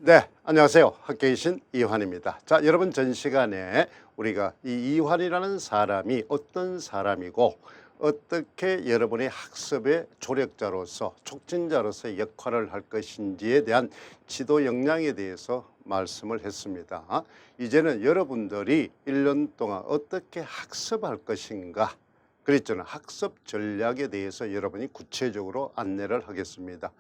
네, 안녕하세요. 학계이신 이환입니다. 자, 여러분 전 시간에 우리가 이 이환이라는 사람이 어떤 사람이고 어떻게 여러분의 학습의 조력자로서 촉진자로서의 역할을 할 것인지에 대한 지도 역량에 대해서 말씀을 했습니다. 이제는 여러분들이 1년 동안 어떻게 학습할 것인가, 그랬잖아요. 학습 전략에 대해서 여러분이 구체적으로 안내를 하겠습니다.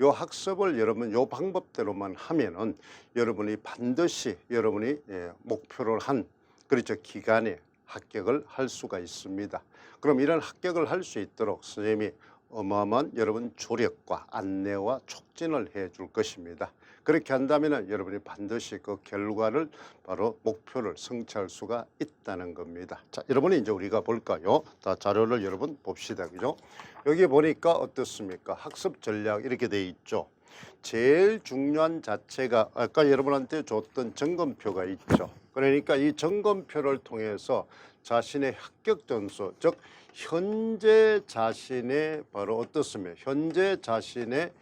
요 학습을 여러분 요 방법대로만 하면은 여러분이 반드시 여러분이 목표를 한 그렇죠 기간에 합격을 할 수가 있습니다. 그럼 이런 합격을 할 수 있도록 선생님이 어마어마한 여러분 조력과 안내와 촉진을 해 줄 것입니다. 그렇게 한다면 여러분이 반드시 그 결과를 바로 목표를 성취할 수가 있다는 겁니다. 자, 여러분이 이제 우리가 볼까요? 다 자료를 여러분 봅시다. 그죠? 여기 보니까 어떻습니까? 학습 전략 이렇게 돼 있죠. 제일 중요한 자체가 아까 여러분한테 줬던 점검표가 있죠. 그러니까 이 점검표를 통해서 자신의 합격 점수, 즉 현재 자신의 바로 어떻습니까? 현재 자신의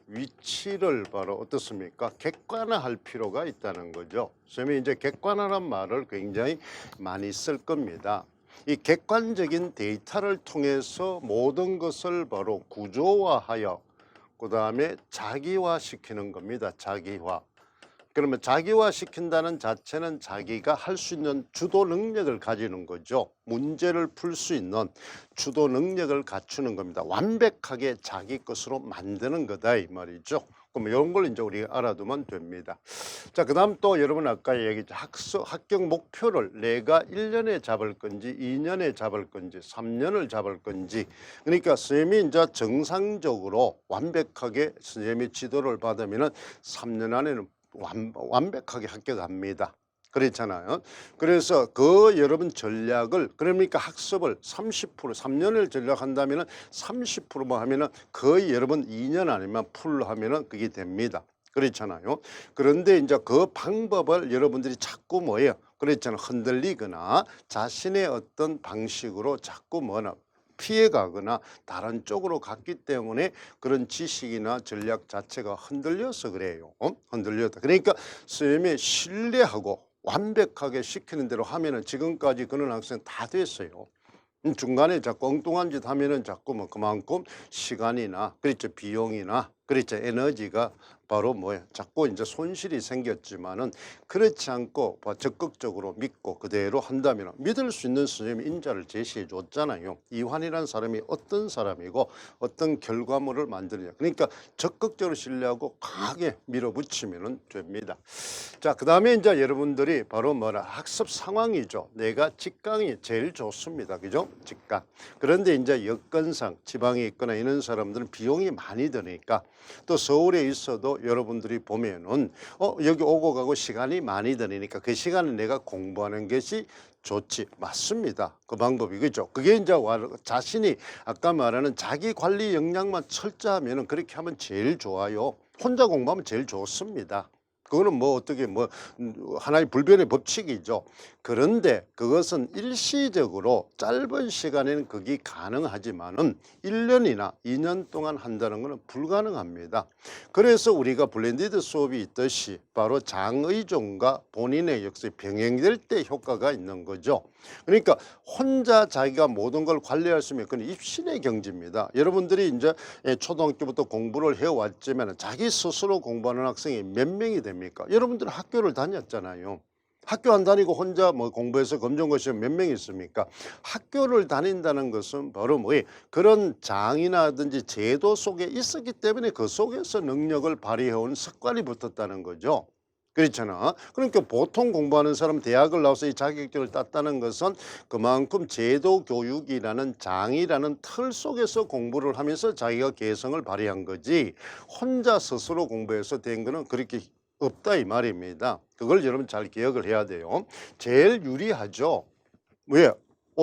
위치를 바로 어떻습니까? 객관화할 필요가 있다는 거죠. 선생님이 이제 객관화란 말을 굉장히 많이 쓸 겁니다. 이 객관적인 데이터를 통해서 모든 것을 바로 구조화하여 그 다음에 자기화시키는 겁니다. 자기화. 그러면 자기화시킨다는 자체는 자기가 할 수 있는 주도 능력을 가지는 거죠. 문제를 풀 수 있는 주도 능력을 갖추는 겁니다. 완벽하게 자기 것으로 만드는 거다 이 말이죠. 그럼 이런 걸 이제 우리가 알아두면 됩니다. 자, 그 다음 또 여러분 아까 얘기했죠. 합격 목표를 내가 1년에 잡을 건지 2년에 잡을 건지 3년을 잡을 건지, 그러니까 선생님이 이제 정상적으로 완벽하게 선생님의 지도를 받으면 3년 안에는 완벽하게 합격합니다. 그렇잖아요. 그래서 그 여러분 전략을 그러니까 학습을 30% 3년을 전략한다면 30%만 하면은 거의 여러분 2년 아니면 풀로 하면은 그게 됩니다. 그렇잖아요. 그런데 이제 그 방법을 여러분들이 자꾸 뭐예요? 그렇잖아요. 흔들리거나 자신의 어떤 방식으로 자꾸 뭐나 피해가거나 다른 쪽으로 갔기 때문에 그런 지식이나 전략 자체가 흔들려서 그래요. 흔들렸다. 그러니까 선생님이 신뢰하고 완벽하게 시키는 대로 하면은 지금까지 그런 학생 다 됐어요. 중간에 자꾸 엉뚱한 짓 하면은 자꾸 뭐 그만큼 시간이나 그렇죠 비용이나 그렇죠 에너지가 바로 뭐야 자꾸 이제 손실이 생겼지만은 그렇지 않고 적극적으로 믿고 그대로 한다면 믿을 수 있는 선생님 인자를 제시해 줬잖아요. 이환이라는 사람이 어떤 사람이고 어떤 결과물을 만드느냐. 그러니까 적극적으로 신뢰하고 강하게 밀어붙이면 됩니다. 자, 그 다음에 이제 여러분들이 바로 뭐라 학습 상황이죠. 내가 직강이 제일 좋습니다. 그죠? 직강. 그런데 이제 여건상 지방에 있거나 이런 사람들은 비용이 많이 드니까 또 서울에 있어도 여러분들이 보면은 여기 오고 가고 시간이 많이 드니까 그 시간에 내가 공부하는 것이 좋지. 맞습니다. 그 방법이 그죠. 그게 이제 자신이 아까 말하는 자기 관리 역량만 철저하면은 그렇게 하면 제일 좋아요. 혼자 공부하면 제일 좋습니다. 그거는 뭐 어떻게 뭐 하나의 불변의 법칙이죠. 그런데 그것은 일시적으로 짧은 시간에는 그게 가능하지만은 1년이나 2년 동안 한다는 것은 불가능합니다. 그래서 우리가 블렌디드 수업이 있듯이 바로 장의존과 본인의 역시 병행될 때 효과가 있는 거죠. 그러니까 혼자 자기가 모든 걸 관리할 수 있는 그건 입신의 경지입니다. 여러분들이 이제 초등학교부터 공부를 해왔지만 자기 스스로 공부하는 학생이 몇 명이 됩니까? 여러분들은 학교를 다녔잖아요. 학교 안 다니고 혼자 뭐 공부해서 검정고 시험 몇 명 있습니까? 학교를 다닌다는 것은 바로 뭐 그런 장이나든지 제도 속에 있었기 때문에 그 속에서 능력을 발휘해온 습관이 붙었다는 거죠. 그렇잖아. 그러니까 보통 공부하는 사람 대학을 나와서 이 자격증을 땄다는 것은 그만큼 제도 교육이라는 장이라는 틀 속에서 공부를 하면서 자기가 개성을 발휘한 거지 혼자 스스로 공부해서 된 거는 그렇게 없다 이 말입니다. 그걸 여러분 잘 기억을 해야 돼요. 제일 유리하죠. 왜?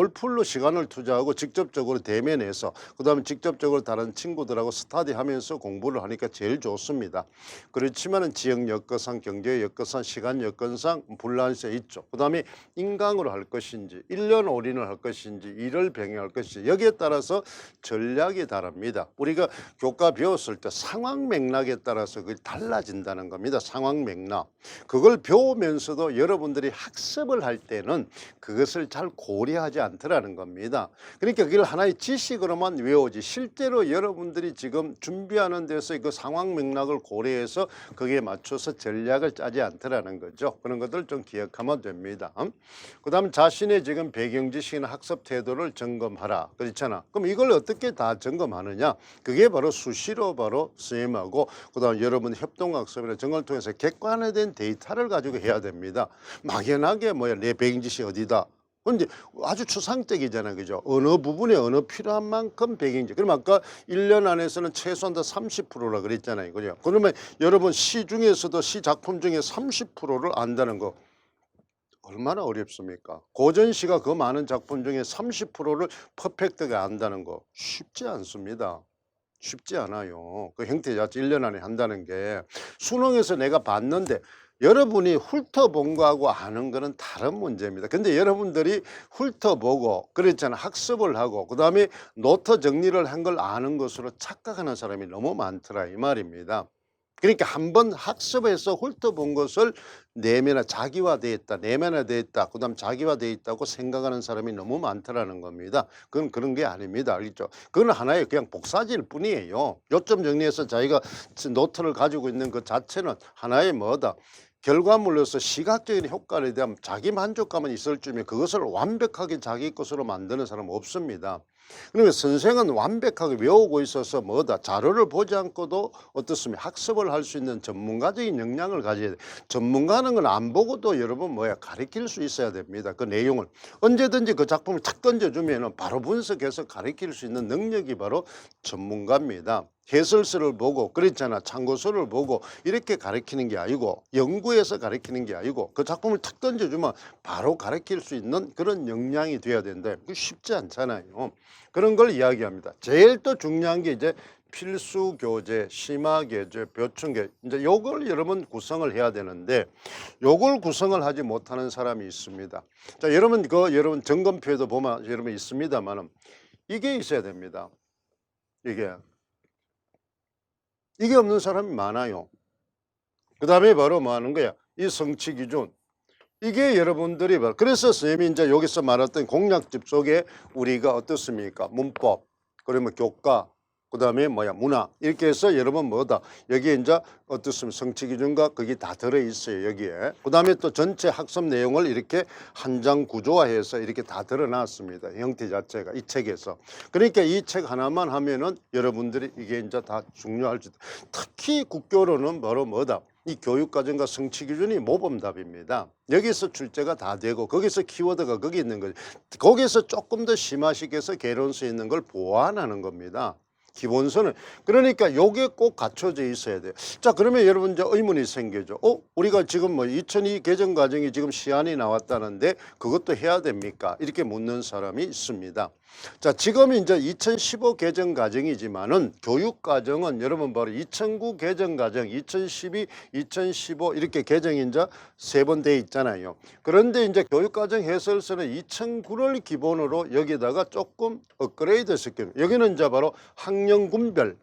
올풀로 시간을 투자하고 직접적으로 대면해서 그다음에 직접적으로 다른 친구들하고 스터디하면서 공부를 하니까 제일 좋습니다. 그렇지만은 지역 여건상, 경제 여건상, 시간 여건상 분란세 있죠. 그다음에 인강으로 할 것인지 1년 올인을 할 것인지 일을 병행할 것인지 여기에 따라서 전략이 다릅니다. 우리가 교과 배웠을 때 상황 맥락에 따라서 그게 달라진다는 겁니다. 상황 맥락. 그걸 배우면서도 여러분들이 학습을 할 때는 그것을 잘 고려하지 않더라는 겁니다. 그러니까 그걸 하나의 지식으로만 외우지 실제로 여러분들이 지금 준비하는 데서 그 상황 맥락을 고려해서 거기에 맞춰서 전략을 짜지 않더라는 거죠. 그런 것들 좀 기억하면 됩니다. 그 다음 자신의 지금 배경 지식이나 학습 태도를 점검하라. 그렇잖아. 그럼 이걸 어떻게 다 점검하느냐? 그게 바로 수시로 바로 선생님하고 그 다음 여러분 협동학습이나 정을 통해서 객관화된 데이터를 가지고 해야 됩니다. 막연하게 뭐야 내 배경 지식이 어디다. 근데 아주 추상적이잖아요. 그죠? 어느 부분에 어느 필요한 만큼 배경지. 그럼 아까 1년 안에서는 최소한 다 30%라 그랬잖아요. 그죠? 그러면 여러분 시 중에서도 시 작품 중에 30%를 안다는 거 얼마나 어렵습니까? 고전시가 그 많은 작품 중에 30%를 퍼펙트하게 안다는 거 쉽지 않습니다. 쉽지 않아요. 그 형태 자체 1년 안에 한다는 게 수능에서 내가 봤는데 여러분이 훑어본 거하고 아는 거는 다른 문제입니다. 근데 여러분들이 훑어보고 그랬잖아 학습을 하고 그 다음에 노트 정리를 한 걸 아는 것으로 착각하는 사람이 너무 많더라 이 말입니다. 그러니까 한번 학습해서 훑어본 것을 자기화되어 있다, 내면화되어 있다, 그 다음 자기화되어 있다고 생각하는 사람이 너무 많더라는 겁니다. 그건 그런 게 아닙니다. 알겠죠? 그건 하나의 그냥 복사질 뿐이에요. 요점 정리해서 자기가 노트를 가지고 있는 그 자체는 하나의 뭐다. 결과물로서 시각적인 효과에 대한 자기 만족감은 있을 줄이면 그것을 완벽하게 자기 것으로 만드는 사람은 없습니다. 그러면 선생은 완벽하게 외우고 있어서 뭐다 자료를 보지 않고도 어떻습니까 학습을 할 수 있는 전문가적인 역량을 가져야 돼. 전문가는 건 안 보고도 여러분 뭐야 가르칠 수 있어야 됩니다. 그 내용을 언제든지 그 작품을 탁 던져주면 바로 분석해서 가르칠 수 있는 능력이 바로 전문가입니다. 해설서를 보고 그랬잖아 참고서를 보고 이렇게 가르치는 게 아니고 연구해서 가르치는 게 아니고 그 작품을 탁 던져주면 바로 가르칠 수 있는 그런 역량이 돼야 되는데 그게 쉽지 않잖아요. 그런 걸 이야기합니다. 제일 또 중요한 게 이제 필수 교재, 심화 교재, 보충 교재 이제 요걸 여러분 구성을 해야 되는데 요걸 구성을 하지 못하는 사람이 있습니다. 자, 여러분 점검표에도 보면 여러분 있습니다만은 이게 있어야 됩니다. 이게 없는 사람이 많아요. 그 다음에 바로 뭐 하는 거야? 이 성취 기준. 이게 여러분들이 그래서 선생님이 이제 여기서 말했던 공략집 속에 우리가 어떻습니까? 문법, 그러면 교과, 그 다음에 문화 이렇게 해서 여러분 뭐다 여기에 이제 어떻습니까? 성취 기준과 그게 다 들어있어요 여기에. 그 다음에 또 전체 학습 내용을 이렇게 한 장 구조화해서 이렇게 다 드러났습니다. 형태 자체가 이 책에서. 그러니까 이 책 하나만 하면은 여러분들이 이게 이제 다 중요할 수 있다. 특히 국교로는 바로 뭐다? 이 교육과정과 성취 기준이 모범답입니다. 여기서 출제가 다 되고 거기서 키워드가 거기 있는 거죠. 거기서 조금 더 심화시켜서 개론서 있는 걸 보완하는 겁니다. 기본서는. 그러니까 요게 꼭 갖춰져 있어야 돼요. 자, 그러면 여러분 이제 의문이 생겨죠. 우리가 지금 2002 개정 과정이 지금 시안이 나왔다는데 그것도 해야 됩니까? 이렇게 묻는 사람이 있습니다. 자, 지금 이제 2015 개정 과정이지만은 교육 과정은 여러분 바로 2009 개정 과정, 2012, 2015 이렇게 개정이 이제 세 번 돼 있잖아요. 그런데 이제 교육 과정 해설서는 2009를 기본으로 여기다가 조금 업그레이드 시키는 여기는 이제 바로 학년 군별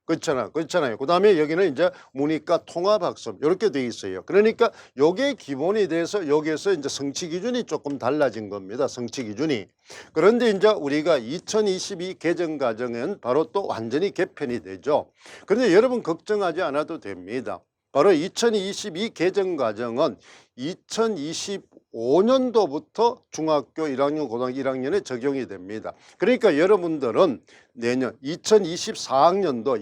그렇잖아요. 그 다음에 여기는 이제 문이과 통합학습 이렇게 돼 있어요. 그러니까 요게 기본이 돼서 여기에서 이제 성취 기준이 조금 달라진 겁니다. 성취 기준이. 그런데 이제 우리가 2022 개정 과정은 바로 또 완전히 개편이 되죠. 그런데 여러분 걱정하지 않아도 됩니다. 바로 2022 개정 과정은 2025년도부터 중학교 1학년, 고등학교 1학년에 적용이 됩니다. 그러니까 여러분들은 내년 2024학년도,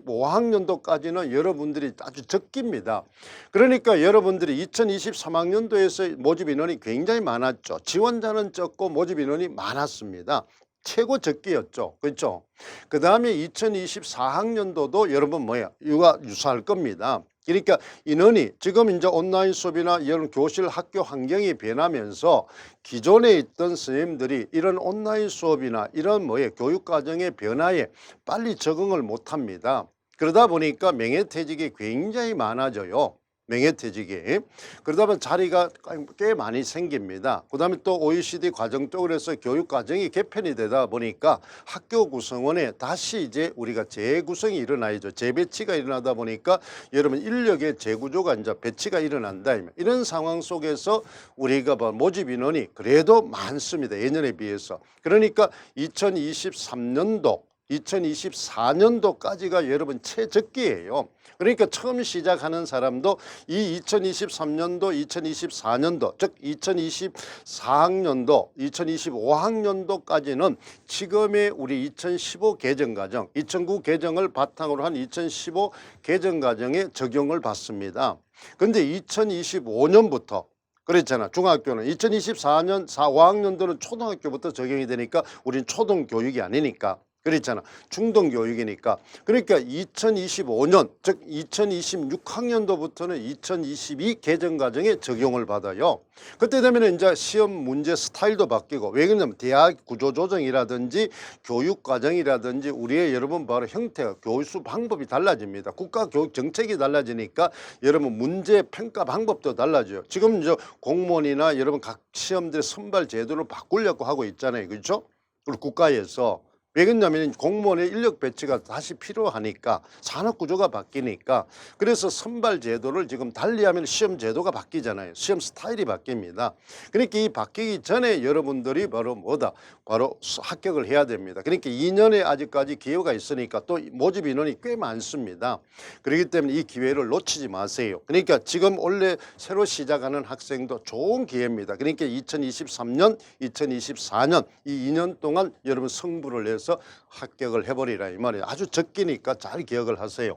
2025학년도까지는 여러분들이 아주 적깁니다. 그러니까 여러분들이 2023학년도에서 모집 인원이 굉장히 많았죠. 지원자는 적고 모집 인원이 많았습니다. 최고 적기였죠. 그렇죠? 그 다음에 2024학년도도 여러분 이거 유사할 겁니다. 그러니까 인원이 지금 이제 온라인 수업이나 이런 교실 학교 환경이 변하면서 기존에 있던 선생님들이 이런 온라인 수업이나 이런 교육 과정의 변화에 빨리 적응을 못 합니다. 그러다 보니까 명예퇴직이 굉장히 많아져요. 명예퇴직이. 그러다 보면 자리가 꽤 많이 생깁니다. 그 다음에 또 OECD 과정적으로 해서 교육 과정이 개편이 되다 보니까 학교 구성원에 다시 이제 우리가 재구성이 일어나야죠. 재배치가 일어나다 보니까 여러분 인력의 재구조가 이제 배치가 일어난다. 이런 상황 속에서 우리가 모집 인원이 그래도 많습니다. 예년에 비해서. 그러니까 2023년도 2024년도까지가 여러분 최적기예요. 그러니까 처음 시작하는 사람도 이 2023년도, 2024년도, 즉 2024학년도, 2025학년도까지는 지금의 우리 2015 개정과정, 2009 개정을 바탕으로 한 2015 개정과정에 적용을 받습니다. 그런데 2025년부터 그랬잖아. 중학교는 2024년 4, 5학년도는 초등학교부터 적용이 되니까 우린 초등교육이 아니니까. 그랬잖아. 중등교육이니까. 그러니까 2025년 즉 2026학년도부터는 2022 개정과정에 적용을 받아요. 그때 되면 이제 시험 문제 스타일도 바뀌고 왜 그러냐면 대학 구조조정이라든지 교육과정이라든지 우리의 여러분 바로 형태가 교수 방법이 달라집니다. 국가교육 정책이 달라지니까 여러분 문제 평가 방법도 달라져요. 지금 이제 공무원이나 여러분 각 시험들의 선발 제도를 바꾸려고 하고 있잖아요. 그렇죠? 그리고 국가에서 왜 그러냐면 공무원의 인력 배치가 다시 필요하니까 산업구조가 바뀌니까 그래서 선발 제도를 지금 달리하면 시험 제도가 바뀌잖아요. 시험 스타일이 바뀝니다. 그러니까 이 바뀌기 전에 여러분들이 바로 바로 합격을 해야 됩니다. 그러니까 2년에 아직까지 기회가 있으니까 또 모집 인원이 꽤 많습니다. 그렇기 때문에 이 기회를 놓치지 마세요. 그러니까 지금 원래 새로 시작하는 학생도 좋은 기회입니다. 그러니까 2023년, 2024년 이 2년 동안 여러분 승부를 내서 합격을 해버리라 이 말이에요. 아주 적기니까 잘 기억을 하세요.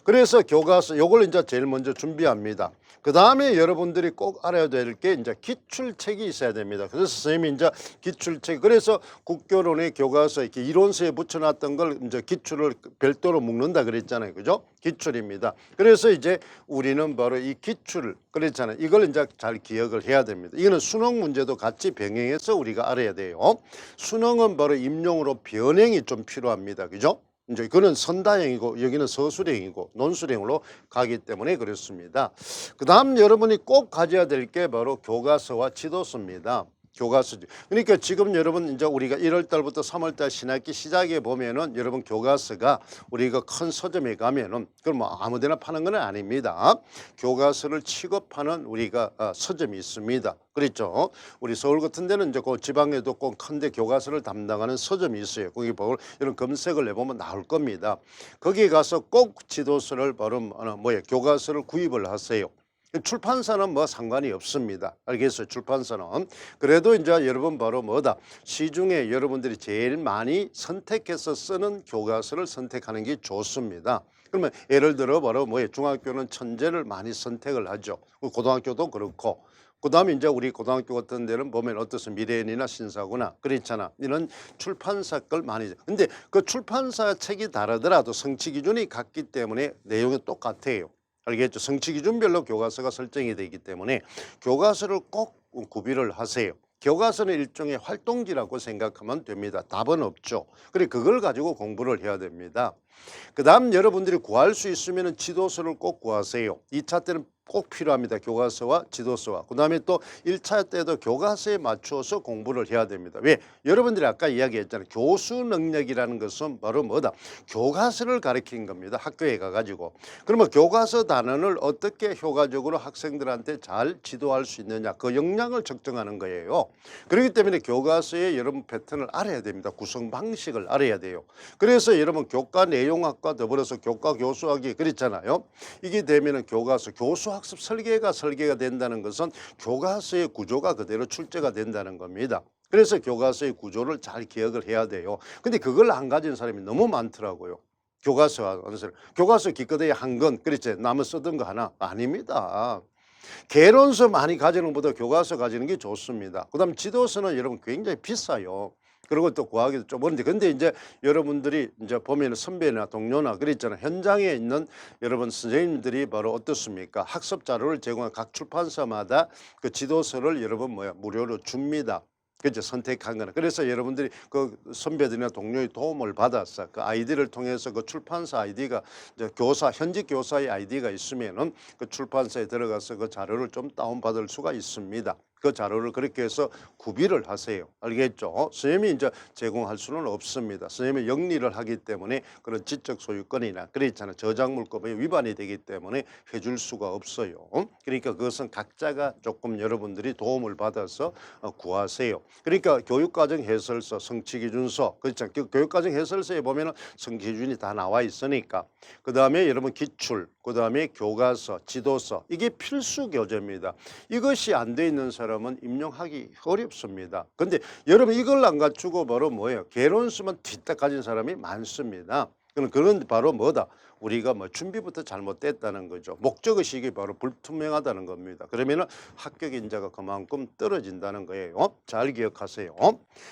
그래서 교과서 요걸 이제 제일 먼저 준비합니다. 그 다음에 여러분들이 꼭 알아야 될 게 이제 기출책이 있어야 됩니다. 그래서 선생님이 이제 기출책 그래서 국교론의 교과서 이렇게 이론서에 붙여놨던 걸 이제 기출을 별도로 묶는다 그랬잖아요. 그죠? 기출입니다. 그래서 이제 우리는 바로 이 기출을 그랬잖아요. 이걸 이제 잘 기억을 해야 됩니다. 이거는 수능 문제도 같이 병행해서 우리가 알아야 돼요. 수능은 바로 임용으로 변형이 좀 필요합니다. 그죠? 이제 그거는 선다형이고 여기는 서술형이고 논술형으로 가기 때문에 그렇습니다. 그 다음 여러분이 꼭 가져야 될 게 바로 교과서와 지도서입니다. 교과서죠. 그러니까 지금 여러분 이제 우리가 1월 달부터 3월 달 신학기 시작에 보면은 여러분 교과서가 우리가 큰 서점에 가면은 그럼 뭐 아무데나 파는 건 아닙니다. 교과서를 취급하는 우리가 서점이 있습니다. 그렇죠. 우리 서울 같은 데는 이제 그 지방에도 꼭 큰데 교과서를 담당하는 서점이 있어요. 거기 보고 이런 검색을 해보면 나올 겁니다. 거기 가서 꼭 지도서를 바로 교과서를 구입을 하세요. 출판사는 뭐 상관이 없습니다. 알겠어요? 출판사는. 그래도 이제 여러분 바로 시중에 여러분들이 제일 많이 선택해서 쓰는 교과서를 선택하는 게 좋습니다. 그러면 예를 들어 바로 중학교는 천재를 많이 선택을 하죠. 고등학교도 그렇고. 그 다음에 이제 우리 고등학교 같은 데는 보면 어떻습니까? 미래인이나 신사구나 그렇잖아. 이런 출판사 걸 많이. 근데 그 출판사 책이 다르더라도 성취 기준이 같기 때문에 내용이 똑같아요. 알겠죠? 성취 기준별로 교과서가 설정이 되기 때문에 교과서를 꼭 구비를 하세요. 교과서는 일종의 활동지라고 생각하면 됩니다. 답은 없죠. 그래 그걸 가지고 공부를 해야 됩니다. 그 다음 여러분들이 구할 수 있으면 지도서를 꼭 구하세요. 2차 때는 꼭 필요합니다. 교과서와 지도서와. 그 다음에 또 1차 때도 교과서에 맞춰서 공부를 해야 됩니다. 왜? 여러분들이 아까 이야기했잖아요. 교수 능력이라는 것은 바로 교과서를 가르치는 겁니다. 학교에 가가지고. 그러면 교과서 단원을 어떻게 효과적으로 학생들한테 잘 지도할 수 있느냐. 그 역량을 측정하는 거예요. 그렇기 때문에 교과서의 여러분 패턴을 알아야 됩니다. 구성 방식을 알아야 돼요. 그래서 여러분 교과 내용학과 더불어서 교과 교수학이 그랬잖아요. 이게 되면은 교과서 교수학습 설계가 된다는 것은 교과서의 구조가 그대로 출제가 된다는 겁니다. 그래서 교과서의 구조를 잘 기억을 해야 돼요. 근데 그걸 안 가진 사람이 너무 많더라고요. 교과서 기껏해야 한 건 그렇지 남을 쓰던 거 하나 아닙니다. 개론서 많이 가지는 것보다 교과서 가지는 게 좋습니다. 그 다음 지도서는 여러분 굉장히 비싸요. 그리고 또 구하기도 좀 어려운데, 근데 이제 여러분들이 이제 보면 선배나 동료나 그랬잖아요. 현장에 있는 여러분 선생님들이 바로 어떻습니까? 학습 자료를 제공한 각 출판사마다 그 지도서를 여러분 무료로 줍니다. 그죠? 선택한 거는. 그래서 여러분들이 그 선배들이나 동료의 도움을 받아서 그 아이디를 통해서 그 출판사 아이디가 이제 교사, 현직 교사의 아이디가 있으면은 그 출판사에 들어가서 그 자료를 좀 다운받을 수가 있습니다. 그 자료를 그렇게 해서 구비를 하세요. 알겠죠? 선생님이 이제 제공할 수는 없습니다. 선생님이 영리를 하기 때문에 그런 지적 소유권이나 그렇잖아요. 저작물법에 위반이 되기 때문에 해줄 수가 없어요. 그러니까 그것은 각자가 조금 여러분들이 도움을 받아서 구하세요. 그러니까 교육과정 해설서, 성취기준서, 그렇죠. 교육과정 해설서에 보면은 성취기준이 다 나와 있으니까. 그 다음에 여러분 기출, 그 다음에 교과서, 지도서, 이게 필수 교재입니다. 이것이 안 돼 있는 사람은 임용하기 어렵습니다. 근데 여러분 이걸 안 갖추고 바로 뭐예요? 개론수만 뒷딱 가진 사람이 많습니다. 그런 바로 뭐다? 우리가 뭐 준비부터 잘못됐다는 거죠. 목적의식이 바로 불투명하다는 겁니다. 그러면은 합격 인자가 그만큼 떨어진다는 거예요. 잘 기억하세요.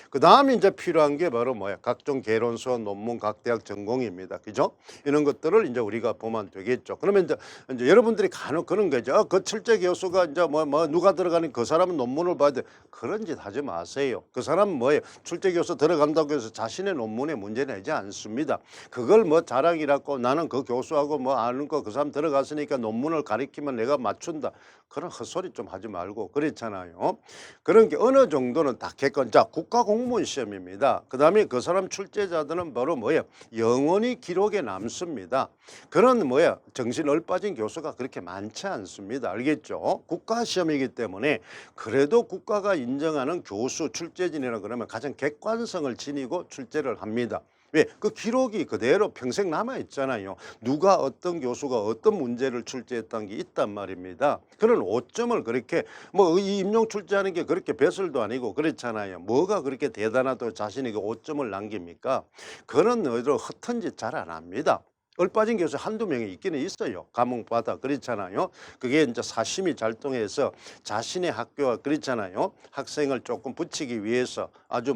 그 다음에 이제 필요한 게 바로 뭐야? 각종 개론서, 논문, 각 대학 전공입니다. 그죠? 이런 것들을 이제 우리가 보면 되겠죠. 그러면 이제 여러분들이 간혹 그런 거죠. 그 출제 교수가 이제 뭐 누가 들어가는 그 사람은 논문을 봐야 돼. 그런 짓 하지 마세요. 그 사람은 뭐예요? 출제 교수 들어간다고 해서 자신의 논문에 문제 내지 않습니다. 그걸 뭐 자랑이라고 나는 그 교수하고 뭐 아는 거 그 사람 들어갔으니까 논문을 가리키면 내가 맞춘다. 그런 헛소리 좀 하지 말고 그렇잖아요. 그런 게 어느 정도는 다 객관. 자, 국가공무원 시험입니다. 그 다음에 그 사람 출제자들은 바로 뭐예요? 영원히 기록에 남습니다. 그런 뭐야 정신 얼빠진 교수가 그렇게 많지 않습니다. 알겠죠? 국가시험이기 때문에 그래도 국가가 인정하는 교수 출제진이라 그러면 가장 객관성을 지니고 출제를 합니다. 왜? 그 기록이 그대로 평생 남아 있잖아요. 누가 어떤 교수가 어떤 문제를 출제했다는 게 있단 말입니다. 그런 오점을 그렇게 뭐 이 임용 출제하는 게 그렇게 배설도 아니고 그렇잖아요. 뭐가 그렇게 대단하다고 자신에게 오점을 남깁니까? 그런 의도로 허튼 짓 잘 안 합니다. 얼빠진 교수 한두 명이 있기는 있어요. 감옥받아 그렇잖아요. 그게 이제 사심이 잘통해서 자신의 학교와 그렇잖아요. 학생을 조금 붙이기 위해서 아주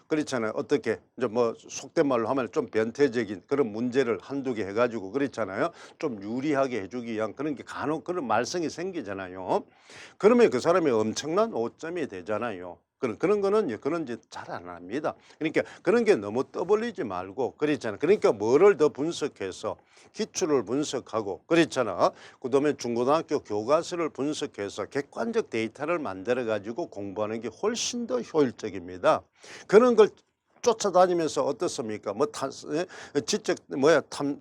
그렇잖아요. 어떻게 이제 뭐 속된 말로 하면 좀 변태적인 그런 문제를 한두 개 해가지고 그렇잖아요. 좀 유리하게 해주기 위한 그런 게 간혹 그런 말썽이 생기잖아요. 그러면 그 사람이 엄청난 오점이 되잖아요. 그런 거는 그런 짓 잘 안 합니다. 그러니까 그런 게 너무 떠벌리지 말고 그렇잖아. 그러니까 뭐를 더 분석해서 기출을 분석하고 그렇잖아. 그다음에 중고등학교 교과서를 분석해서 객관적 데이터를 만들어 가지고 공부하는 게 훨씬 더 효율적입니다. 그런 걸 쫓아다니면서 어떻습니까? 지적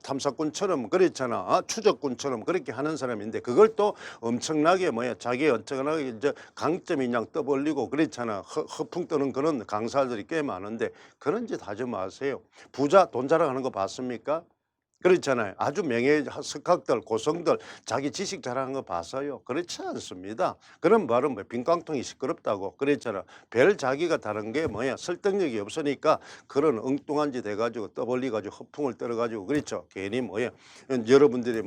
탐사꾼처럼 그랬잖아. 추적꾼처럼 그렇게 하는 사람인데 그걸 또 엄청나게 자기 엄청나게 이제 강점이 그냥 떠벌리고 그랬잖아. 허풍 떠는 그런 강사들이 꽤 많은데 그런 짓 하지 마세요. 부자 돈 자랑하는 거 봤습니까? 그렇잖아요. 아주 명예 석학들, 고성들 자기 지식 자랑하는 거 봐서요. 그렇지 않습니다. 그럼 바로 빈깡통이 시끄럽다고 그랬잖아. 별 자기가 다른 게 설득력이 없으니까 그런 엉뚱한 짓 해가지고 떠벌리가지고 허풍을 떨어가지고 그렇죠. 괜히 여러분들이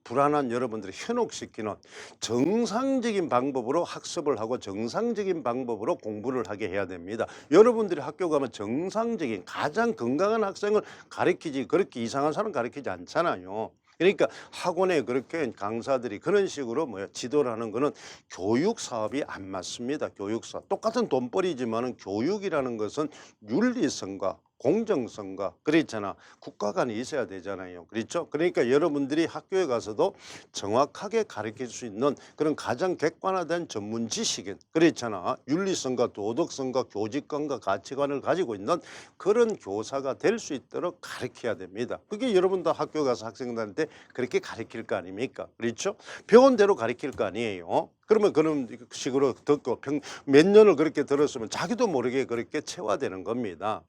불안한 여러분들이 현혹시키는 정상적인 방법으로 학습을 하고 정상적인 방법으로 공부를 하게 해야 됩니다. 여러분들이 학교 가면 정상적인 가장 건강한 학생을 가르치지 그렇게 이상한 사람 가르치지 않잖아요. 그러니까 학원에 그렇게 강사들이 그런 식으로 지도를 하는 거는 교육 사업이 안 맞습니다. 교육 사업. 똑같은 돈벌이지만은 교육이라는 것은 윤리성과 공정성과 그렇잖아. 국가 간에 있어야 되잖아요. 그렇죠? 그러니까 여러분들이 학교에 가서도 정확하게 가르칠 수 있는 그런 가장 객관화된 전문 지식인 그렇잖아. 윤리성과 도덕성과 교직관과 가치관을 가지고 있는 그런 교사가 될 수 있도록 가르쳐야 됩니다. 그게 여러분도 학교 가서 학생들한테 그렇게 가르칠 거 아닙니까? 그렇죠? 배운 대로 가르칠 거 아니에요. 그러면 그런 식으로 듣고 몇 년을 그렇게 들었으면 자기도 모르게 그렇게 체화되는 겁니다.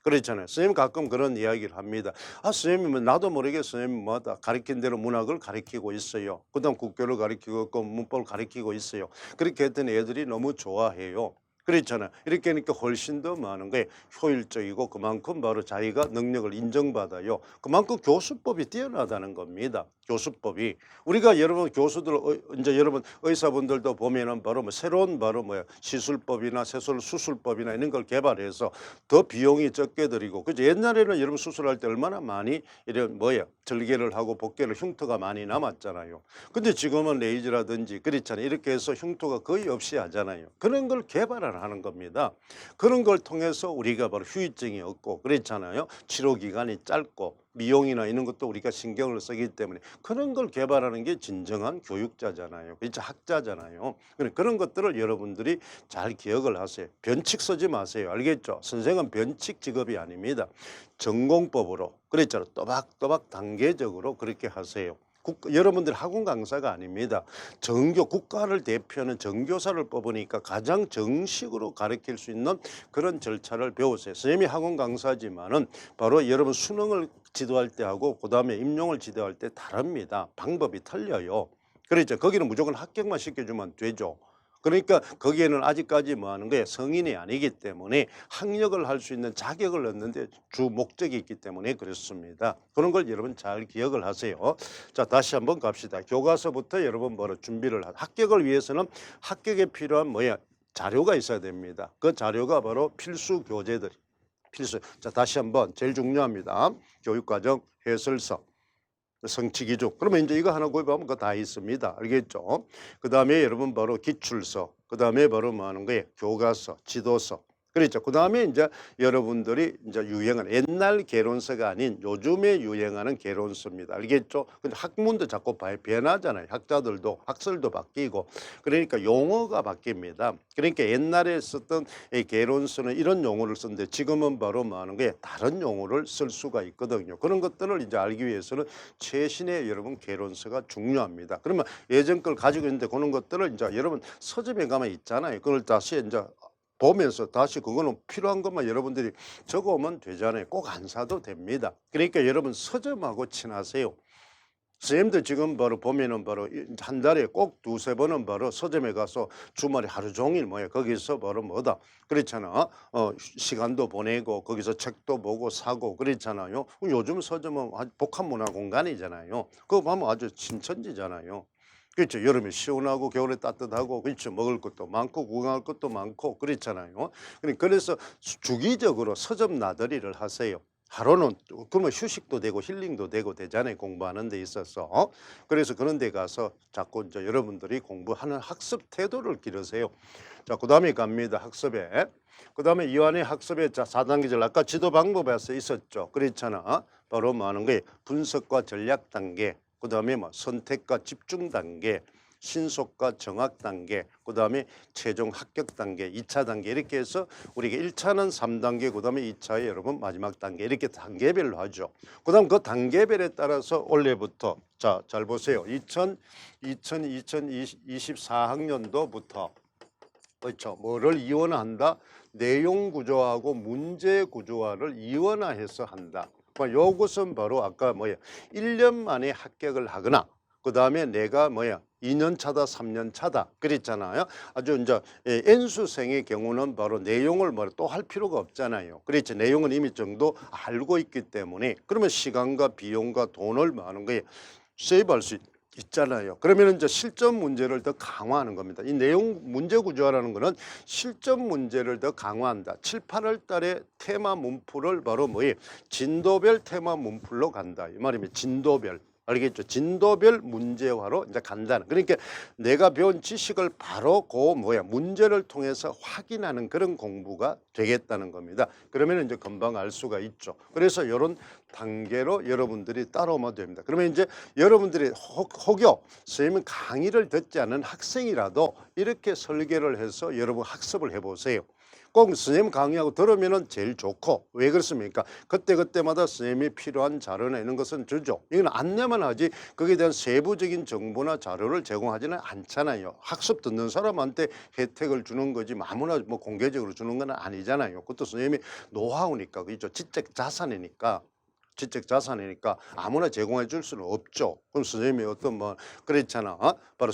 그렇잖아요. 선생님 가끔 그런 이야기를 합니다. 선생님은 나도 모르게 선생님 가르친 대로 문학을 가르치고 있어요. 그 다음 국교를 가르치고 있고 문법을 가르치고 있어요. 그렇게 했더니 애들이 너무 좋아해요. 그렇잖아요. 이렇게 하니까 훨씬 더 많은 거예요. 효율적이고 그만큼 바로 자기가 능력을 인정받아요. 그만큼 교수법이 뛰어나다는 겁니다. 교수법이 우리가 여러분 교수들 이제 여러분 의사분들도 보면은 바로 뭐 새로운 바로 뭐야 시술법이나 수술법이나 이런 걸 개발해서 더 비용이 적게 들이고 그죠. 옛날에는 여러분 수술할 때 얼마나 많이 이런 뭐야 절개를 하고 복개를 흉터가 많이 남았잖아요. 근데 지금은 레이저라든지 그렇잖아요. 이렇게 해서 흉터가 거의 없이 하잖아요. 그런 걸 개발을 하는 겁니다. 그런 걸 통해서 우리가 바로 후유증이 없고 그렇잖아요. 치료 기간이 짧고 미용이나 이런 것도 우리가 신경을 쓰기 때문에 그런 걸 개발하는 게 진정한 교육자잖아요. 그렇죠. 학자잖아요. 그런 것들을 여러분들이 잘 기억을 하세요. 변칙 쓰지 마세요. 알겠죠? 선생은 변칙 직업이 아닙니다. 전공법으로 그랬잖아요. 또박또박 단계적으로 그렇게 하세요. 여러분들 학원 강사가 아닙니다. 국가를 대표하는 정교사를 뽑으니까 가장 정식으로 가르칠 수 있는 그런 절차를 배우세요. 선생님이 학원 강사지만은 바로 여러분 수능을 지도할 때 하고 그다음에 임용을 지도할 때 다릅니다. 방법이 틀려요. 그렇죠. 거기는 무조건 합격만 시켜주면 되죠. 그러니까 거기에는 아직까지 뭐 하는 거예요? 성인이 아니기 때문에 학력을 할 수 있는 자격을 얻는데 주 목적이 있기 때문에 그렇습니다. 그런 걸 여러분 잘 기억을 하세요. 자, 다시 한번 갑시다. 교과서부터 여러분 뭐로 준비를 합격을 위해서는 합격에 필요한 뭐야? 자료가 있어야 됩니다. 그 자료가 바로 필수 교재들. 필수. 자, 다시 한번 제일 중요합니다. 교육과정 해설서. 성취기조. 그러면 이제 이거 하나 구입하면 그거 다 있습니다. 알겠죠? 그 다음에 여러분 바로 기출서. 그 다음에 바로 뭐 하는 거예요? 교과서, 지도서. 그렇죠. 그 다음에 이제 여러분들이 이제 유행하는 옛날 개론서가 아닌 요즘에 유행하는 개론서입니다. 알겠죠? 근데 학문도 자꾸 변하잖아요. 학자들도 학설도 바뀌고 그러니까 용어가 바뀝니다. 그러니까 옛날에 썼던 이 개론서는 이런 용어를 썼는데 지금은 바로 뭐 하는 거예요? 다른 용어를 쓸 수가 있거든요. 그런 것들을 이제 알기 위해서는 최신의 여러분 개론서가 중요합니다. 그러면 예전 걸 가지고 있는데 그런 것들을 이제 여러분 서점에 가면 있잖아요. 그걸 다시 이제 보면서 다시 그거는 필요한 것만 여러분들이 적어오면 되잖아요. 꼭 안 사도 됩니다. 그러니까 여러분 서점하고 친하세요. 선생님들 지금 바로 보면은 바로 한 달에 꼭 두세 번은 바로 서점에 가서 주말에 하루 종일 뭐야 거기서 바로 뭐다 그렇잖아. 시간도 보내고 거기서 책도 보고 사고 그렇잖아요. 요즘 서점은 아주 복합 문화 공간이잖아요. 그거 보면 아주 신천지잖아요. 그렇죠. 여름에 시원하고 겨울에 따뜻하고 그렇죠. 먹을 것도 많고 구경할 것도 많고 그렇잖아요. 그래서 주기적으로 서점 나들이를 하세요. 하루는 그러면 휴식도 되고 힐링도 되고 되잖아요. 공부하는 데 있어서. 그래서 그런 데 가서 자꾸 이제 여러분들이 공부하는 학습 태도를 기르세요. 자, 그다음에 갑니다. 학습에. 그다음에 이완의 학습의 4단계절 아까 지도 방법에서 있었죠. 그렇잖아. 바로 뭐 하는 거예요? 분석과 전략 단계. 그다음에 뭐 선택과 집중 단계, 신속과 정확 단계, 그다음에 최종 합격 단계, 2차 단계 이렇게 해서 우리가 1차는 3단계, 그다음에 2차에 여러분 마지막 단계 이렇게 단계별로 하죠. 그다음 그 단계별에 따라서 올해부터 자, 잘 보세요. 2024학년도부터 그렇죠. 뭐를 이원화한다? 내용 구조화하고 문제 구조화를 이원화해서 한다. 요것은 바로 아까 뭐야 1년 만에 합격을 하거나 그 다음에 내가 뭐야 2년 차다 3년 차다 그랬잖아요. 아주 이제 N수생의 경우는 바로 내용을 뭐 또 할 필요가 없잖아요. 그렇죠. 내용은 이미 정도 알고 있기 때문에 그러면 시간과 비용과 돈을 많은 거에 세이브할 수 있잖아요. 그러면 이제 실전 문제를 더 강화하는 겁니다. 이 내용 문제 구조화라는 거는 실전 문제를 더 강화한다. 7, 8월 달에 테마 문풀을 바로 뭐예요? 진도별 테마 문풀로 간다. 이 말이면 진도별. 알겠죠? 진도별 문제화로 이제 간다는. 그러니까 내가 배운 지식을 바로 그 문제를 통해서 확인하는 그런 공부가 되겠다는 겁니다. 그러면 이제 금방 알 수가 있죠. 그래서 이런 단계로 여러분들이 따라오면 됩니다. 그러면 이제 여러분들이 혹여 선생님 강의를 듣지 않은 학생이라도 이렇게 설계를 해서 여러분 학습을 해보세요. 꼭 선생님 강의하고 들으면 제일 좋고 왜 그렇습니까? 그때그때마다 선생님이 필요한 자료나 이런 것은 주죠. 이건 안내만 하지 거기에 대한 세부적인 정보나 자료를 제공하지는 않잖아요. 학습 듣는 사람한테 혜택을 주는 거지 아무나 뭐 공개적으로 주는 건 아니잖아요. 그것도 선생님이 노하우니까 그죠. 지적 자산이니까. 지적 자산이니까 아무나 제공해 줄 수는 없죠. 그럼 선생님이 어떤 뭐 그렇잖아. 바로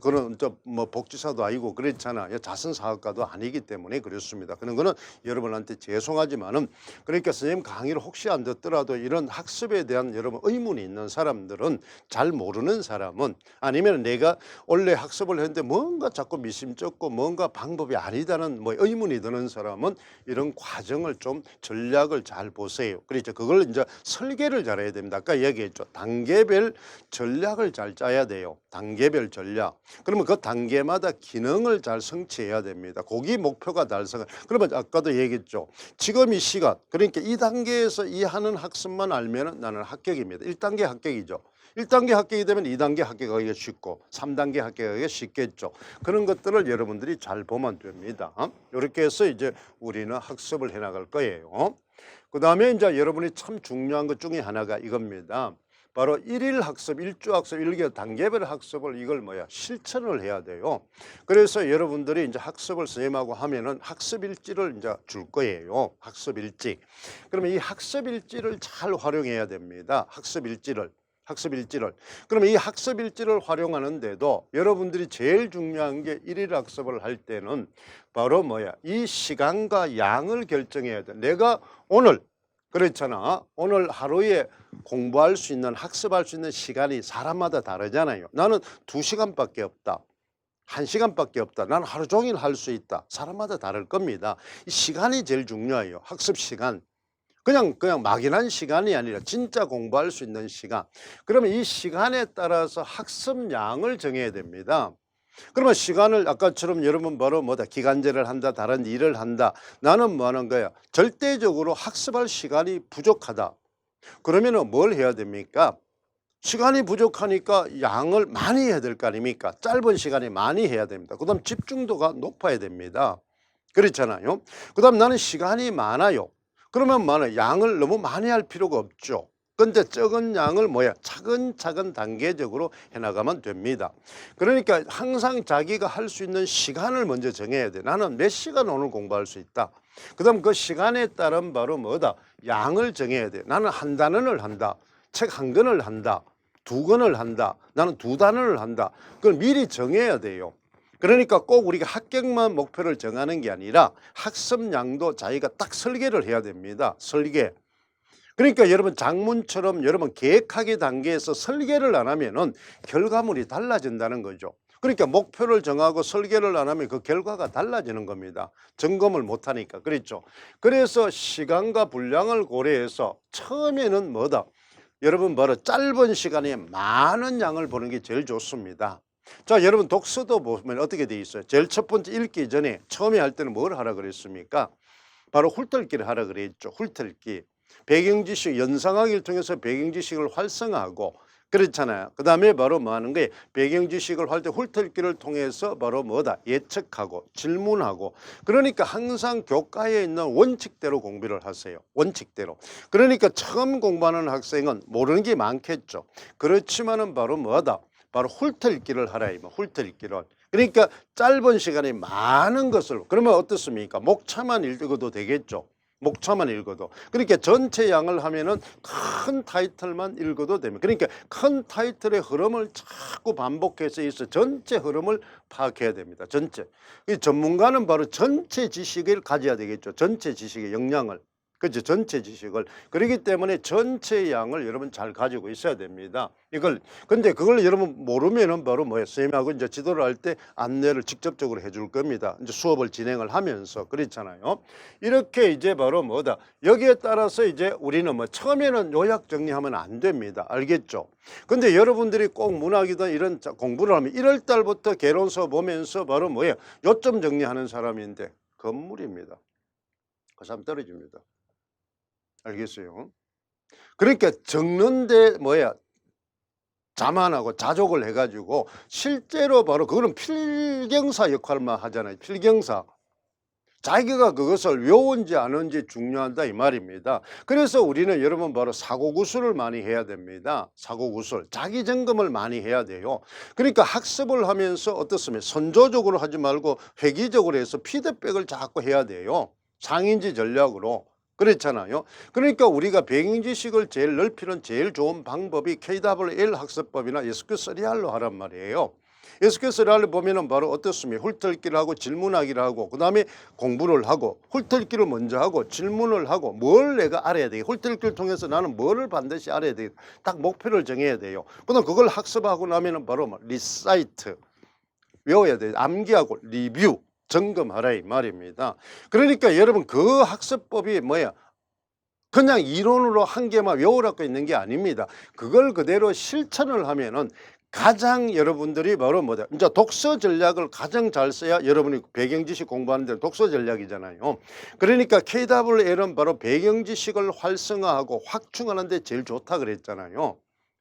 그런 뭐 복지사도 아니고 그렇잖아. 자선 사업가도 아니기 때문에 그렇습니다. 그런 거는 여러분한테 죄송하지만은 그러니까 선생님 강의를 혹시 안 듣더라도 이런 학습에 대한 여러분 의문이 있는 사람들은 잘 모르는 사람은 아니면 내가 원래 학습을 했는데 뭔가 자꾸 미심쩍고 뭔가 방법이 아니다는 뭐 의문이 드는 사람은 이런 과정을 좀 전략을 잘 보세요. 그렇죠. 그걸 이제 설계를 잘해야 됩니다. 아까 얘기했죠. 단계별 전략을 잘 짜야 돼요. 단계별 전략. 그러면 그 단계마다 기능을 잘 성취해야 됩니다. 거기 목표가 달성을. 그러면 아까도 얘기했죠. 지금 이 시간 그러니까 이 단계에서 이 하는 학습만 알면 나는 합격입니다. 1단계 합격이죠. 1단계 합격이 되면 2단계 합격하기가 쉽고 3단계 합격하기가 쉽겠죠. 그런 것들을 여러분들이 잘 보면 됩니다. 이렇게 해서 이제 우리는 학습을 해나갈 거예요. 그 다음에 이제 여러분이 참 중요한 것 중에 하나가 이겁니다. 바로 일일 학습, 일주 학습, 일개 단계별 학습을 이걸 실천을 해야 돼요. 그래서 여러분들이 이제 학습을 선생님하고 하면은 학습 일지를 이제 줄 거예요. 학습 일지. 그러면 이 학습 일지를 잘 활용해야 됩니다. 학습 일지를. 그러면 이 학습 일지를 활용하는데도 여러분들이 제일 중요한 게 일일 학습을 할 때는 바로 이 시간과 양을 결정해야 돼. 내가 오늘 그렇잖아. 오늘 하루에 공부할 수 있는 학습할 수 있는 시간이 사람마다 다르잖아요. 나는 2시간밖에 없다. 1시간밖에 없다. 나는 하루 종일 할 수 있다. 사람마다 다를 겁니다. 이 시간이 제일 중요해요. 학습 시간. 그냥 막연한 시간이 아니라 진짜 공부할 수 있는 시간. 그러면 이 시간에 따라서 학습량을 정해야 됩니다. 그러면 시간을 아까처럼 여러분 바로 기간제를 한다, 다른 일을 한다. 나는 뭐 하는 거야? 절대적으로 학습할 시간이 부족하다. 그러면은 뭘 해야 됩니까? 시간이 부족하니까 양을 많이 해야 될 거 아닙니까? 짧은 시간에 많이 해야 됩니다. 그 다음 집중도가 높아야 됩니다. 그렇잖아요. 그 다음 나는 시간이 많아요. 그러면 양을 너무 많이 할 필요가 없죠. 근데 적은 양을 차근차근 단계적으로 해나가면 됩니다. 그러니까 항상 자기가 할 수 있는 시간을 먼저 정해야 돼. 나는 몇 시간 오늘 공부할 수 있다. 그 다음 그 시간에 따른 바로 양을 정해야 돼. 나는 한 단원을 한다. 책 한 권을 한다. 2권을 한다. 나는 2단원을 한다. 그걸 미리 정해야 돼요. 그러니까 꼭 우리가 합격만 목표를 정하는 게 아니라 학습량도 자기가 딱 설계를 해야 됩니다. 설계. 그러니까 여러분 장문처럼 여러분 계획하기 단계에서 설계를 안 하면은 결과물이 달라진다는 거죠. 그러니까 목표를 정하고 설계를 안 하면 그 결과가 달라지는 겁니다. 점검을 못 하니까. 그렇죠. 그래서 시간과 분량을 고려해서 처음에는 여러분 바로 짧은 시간에 많은 양을 보는 게 제일 좋습니다. 자, 여러분 독서도 보면 어떻게 돼 있어요? 제일 첫 번째 읽기 전에 처음에 할 때는 뭘 하라 그랬습니까? 바로 훑기를 하라 그랬죠. 훑기. 배경지식, 연상하기를 통해서 배경지식을 활성화하고 그렇잖아요. 그 다음에 바로 뭐 하는 거예요? 배경지식을 할 때 훑기를 통해서 바로 예측하고 질문하고 그러니까 항상 교과에 있는 원칙대로 공부를 하세요. 원칙대로. 그러니까 처음 공부하는 학생은 모르는 게 많겠죠. 그렇지만은 바로 바로 훑기를 하라. 훑기를. 그러니까 짧은 시간에 많은 것을 그러면 어떻습니까? 목차만 읽어도 되겠죠. 목차만 읽어도. 그러니까 전체 양을 하면은 큰 타이틀만 읽어도 됩니다. 그러니까 큰 타이틀의 흐름을 자꾸 반복해서 있어 전체 흐름을 파악해야 됩니다. 전체. 이 전문가는 바로 전체 지식을 가져야 되겠죠. 전체 지식의 역량을. 그렇죠. 전체 지식을. 그렇기 때문에 전체 양을 여러분 잘 가지고 있어야 됩니다. 근데 그걸 여러분 모르면은 바로 선생님하고 이제 지도를 할 때 안내를 직접적으로 해줄 겁니다. 이제 수업을 진행을 하면서. 그렇잖아요. 이렇게 이제 바로 여기에 따라서 이제 우리는 처음에는 요약 정리하면 안 됩니다. 알겠죠? 근데 여러분들이 꼭 문학이든 이런 공부를 하면 1월 달부터 개론서 보면서 바로 요점 정리하는 사람인데 건물입니다. 그 사람 떨어집니다. 알겠어요? 그러니까 적는데 자만하고 자족을 해가지고 실제로 바로 그거는 필경사 역할만 하잖아요. 필경사. 자기가 그것을 외운지 아는지 중요하다 이 말입니다. 그래서 우리는 여러분 바로 사고구술을 많이 해야 됩니다. 사고구술. 자기 점검을 많이 해야 돼요. 그러니까 학습을 하면서 어떻습니까? 선조적으로 하지 말고 획기적으로 해서 피드백을 자꾸 해야 돼요. 상인지 전략으로. 그렇잖아요. 그러니까 우리가 배경지식을 제일 넓히는 제일 좋은 방법이 KWL 학습법이나 SQ3R로 하란 말이에요. SQ3R을 보면은 바로 어떻습니까? 훑어읽기를 하고 질문하기를 하고 그다음에 공부를 하고 훑어읽기를 먼저 하고 질문을 하고 뭘 내가 알아야 돼요. 훑어읽기를 통해서 나는 뭐를 반드시 알아야 돼요. 딱 목표를 정해야 돼요. 그다음 그걸 학습하고 나면은 바로 리사이트 외워야 돼요. 암기하고 리뷰 점검하라 이 말입니다. 그러니까 여러분 그 학습법이 뭐야? 그냥 이론으로 한 개만 외우라고 있는 게 아닙니다. 그걸 그대로 실천을 하면은 가장 여러분들이 바로 뭐다? 이제 독서 전략을 가장 잘 써야 여러분이 배경지식 공부하는 데는 독서 전략이잖아요. 그러니까 KWL은 바로 배경지식을 활성화하고 확충하는 데 제일 좋다 그랬잖아요.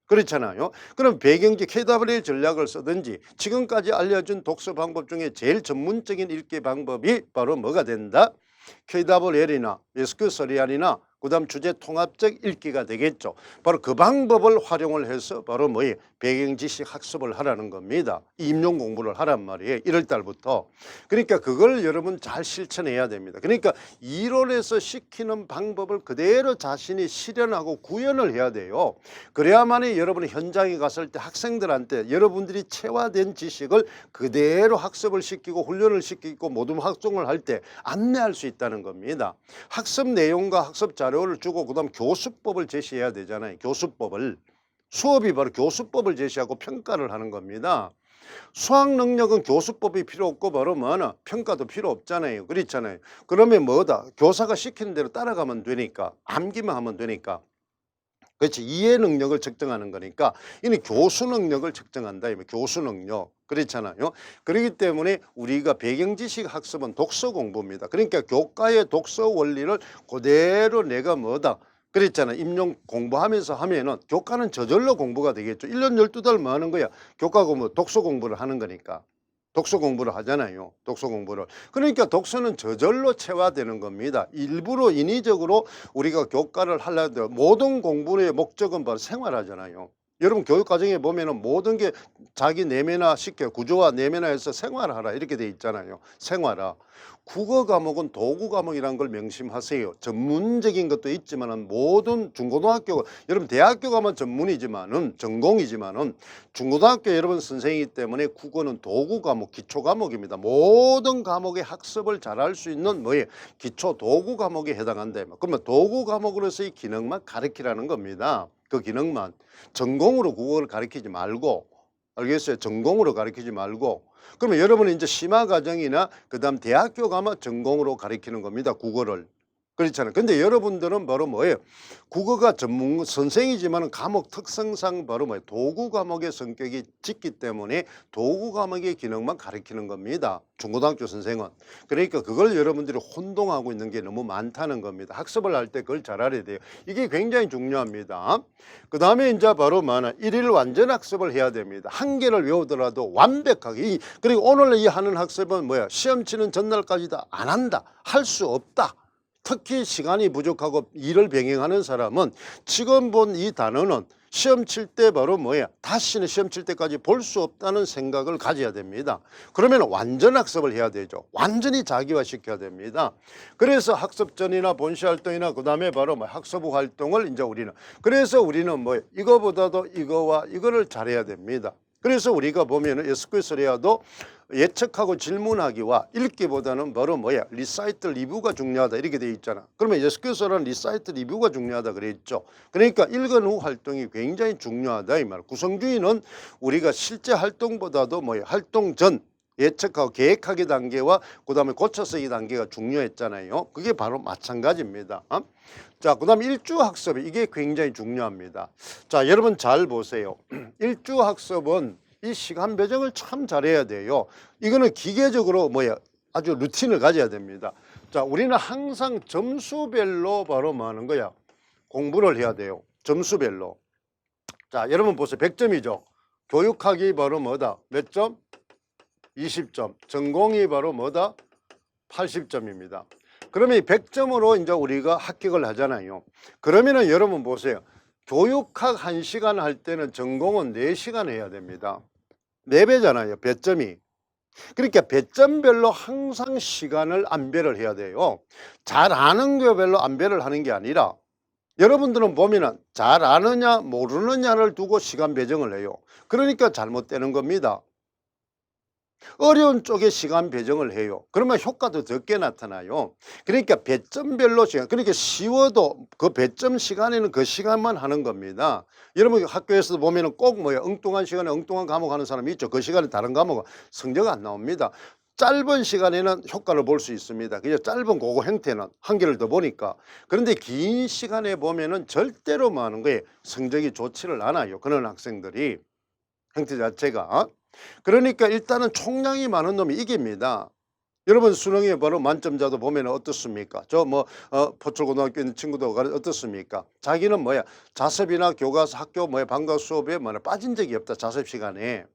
그렇잖아요. 그럼 배경지 KWL 전략을 쓰든지 지금까지 알려준 독서 방법 중에 제일 전문적인 읽기 방법이 바로 뭐가 된다? KWL이나 SQ3R이나 그다음 주제 통합적 읽기가 되겠죠. 바로 그 방법을 활용을 해서 바로 뭐예요? 배경지식 학습을 하라는 겁니다. 임용 공부를 하란 말이에요. 1월 달부터. 그러니까 그걸 여러분 잘 실천해야 됩니다. 그러니까 이론에서 시키는 방법을 그대로 자신이 실현하고 구현을 해야 돼요. 그래야만이 여러분이 현장에 갔을 때 학생들한테 여러분들이 체화된 지식을 그대로 학습을 시키고 훈련을 시키고 모든 활동을 할 때 안내할 수 있다는 겁니다. 학습 내용과 학습 자료를 주고 그다음 교수법을 제시해야 되잖아요. 교수법을. 수업이 바로 교수법을 제시하고 평가를 하는 겁니다. 수학 능력은 교수법이 필요 없고 바로 뭐나 평가도 필요 없잖아요. 그렇잖아요. 그러면 뭐다? 교사가 시키는 대로 따라가면 되니까 암기만 하면 되니까. 그렇지. 이해 능력을 측정하는 거니까 이는 교수 능력을 측정한다. 교수 능력. 그렇잖아요. 그렇기 때문에 우리가 배경지식 학습은 독서 공부입니다. 그러니까 교과의 독서 원리를 그대로 내가 뭐다. 그랬잖아. 임용 공부하면서 하면은 교과는 저절로 공부가 되겠죠. 1년 12달 뭐 하는 거야? 교과 공부, 독서 공부를 하는 거니까. 독서 공부를 하잖아요. 독서 공부를. 그러니까 독서는 저절로 체화되는 겁니다. 일부러 인위적으로 우리가 교과를 하려도 모든 공부의 목적은 바로 생활하잖아요. 여러분 교육과정에 보면은 모든 게 자기 내면화 시켜 구조화 내면화해서 생활하라 이렇게 돼 있잖아요. 생활화. 국어 과목은 도구 과목이라는 걸 명심하세요. 전문적인 것도 있지만은 모든 중고등학교 여러분 대학교 가면 전문이지만은 전공이지만은 중고등학교 여러분 선생이기 때문에 국어는 도구 과목 기초 과목입니다. 모든 과목의 학습을 잘할 수 있는 뭐예요? 기초 도구 과목에 해당한다. 그러면 도구 과목으로서의 기능만 가르치라는 겁니다. 그 기능만. 전공으로 국어를 가르치지 말고 알겠어요? 전공으로 가르치지 말고 그러면 여러분은 이제 심화 과정이나 그다음 대학교 가면 전공으로 가르치는 겁니다. 국어를. 그렇잖아요. 근데 여러분들은 바로 뭐예요? 국어가 전문 선생이지만 과목 특성상 바로 뭐예요? 도구 과목의 성격이 짙기 때문에 도구 과목의 기능만 가르치는 겁니다. 중고등학교 선생은. 그러니까 그걸 여러분들이 혼동하고 있는 게 너무 많다는 겁니다. 학습을 할 때 그걸 잘 알아야 돼요. 이게 굉장히 중요합니다. 그 다음에 이제 바로 뭐냐? 일일 완전 학습을 해야 됩니다. 한 개를 외우더라도 완벽하게. 그리고 오늘 이 하는 학습은 뭐야? 시험 치는 전날까지 다 안 한다. 할 수 없다. 특히 시간이 부족하고 일을 병행하는 사람은 지금 본 이 단어는 시험 칠 때 바로 뭐야? 다시는 시험 칠 때까지 볼 수 없다는 생각을 가져야 됩니다. 그러면 완전 학습을 해야 되죠. 완전히 자기화시켜야 됩니다. 그래서 학습전이나 본시 활동이나 그 다음에 바로 뭐 학습 활동을 이제 우리는 그래서 우리는 뭐 이거보다도 이거와 이거를 잘해야 됩니다. 그래서 우리가 보면은 SQS레아도 예측하고 질문하기와 읽기보다는 바로 뭐야? 리사이트 리뷰가 중요하다 이렇게 돼 있잖아. 그러면 SQS는 리사이트 리뷰가 중요하다 그랬죠. 그러니까 읽은 후 활동이 굉장히 중요하다 이 말. 구성주의는 우리가 실제 활동보다도 뭐야? 활동 전 예측하고 계획하기 단계와 그다음에 고쳐쓰기 단계가 중요했잖아요. 그게 바로 마찬가지입니다. 자, 그다음 일주 학습 이게 굉장히 중요합니다. 자, 여러분 잘 보세요. 일주 학습은 이 시간 배정을 참 잘해야 돼요. 이거는 기계적으로 뭐야 아주 루틴을 가져야 됩니다. 자, 우리는 항상 점수별로 바로 뭐 하는 거야? 공부를 해야 돼요. 점수별로. 자, 여러분 보세요. 100점이죠. 교육학이 바로 뭐다? 몇 점? 20점. 전공이 바로 뭐다? 80점입니다. 그러면 이 100점으로 이제 우리가 합격을 하잖아요. 그러면은 여러분 보세요. 교육학 1시간 할 때는 전공은 4시간 해야 됩니다. 4배잖아요. 배점이. 그러니까 배점별로 항상 시간을 안배를 해야 돼요. 잘 아는 거별로 안배를 하는 게 아니라 여러분들은 보면은 잘 아느냐 모르느냐를 두고 시간 배정을 해요. 그러니까 잘못되는 겁니다. 어려운 쪽에 시간 배정을 해요. 그러면 효과도 적게 나타나요. 그러니까 배점별로 시간, 그러니까 쉬워도 그 배점 시간에는 그 시간만 하는 겁니다. 여러분 학교에서도 보면은 꼭 뭐야 엉뚱한 시간에 엉뚱한 과목 하는 사람이 있죠. 그 시간에 다른 과목은 성적 안 나옵니다. 짧은 시간에는 효과를 볼 수 있습니다. 그냥 짧은 그거 형태는 한 개를 더 보니까. 그런데 긴 시간에 보면은 절대로 뭐 하는 거예요. 성적이 좋지를 않아요. 그런 학생들이 형태 자체가. 그러니까 일단은 총량이 많은 놈이 이깁니다. 여러분 수능에 바로 만점자도 보면 어떻습니까? 저 뭐 포철고등학교 있는 친구도 어떻습니까? 자기는 뭐야 자습이나 교과서 학교 뭐야 방과 수업에 뭐야 빠진 적이 없다. 자습 시간에.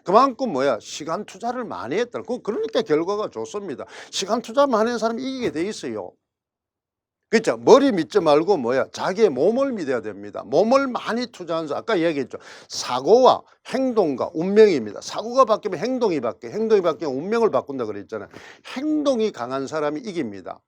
그만큼 뭐야 시간 투자를 많이 했다. 그러니까 결과가 좋습니다. 시간 투자 많이 한 사람이 이기게 돼 있어요. 그렇죠. 머리 믿지 말고 뭐야 자기의 몸을 믿어야 됩니다. 몸을 많이 투자한 사람 아까 얘기했죠. 사고와 행동과 운명입니다. 사고가 바뀌면 행동이 바뀌어. 행동이 바뀌면 운명을 바꾼다 그랬잖아요. 행동이 강한 사람이 이깁니다.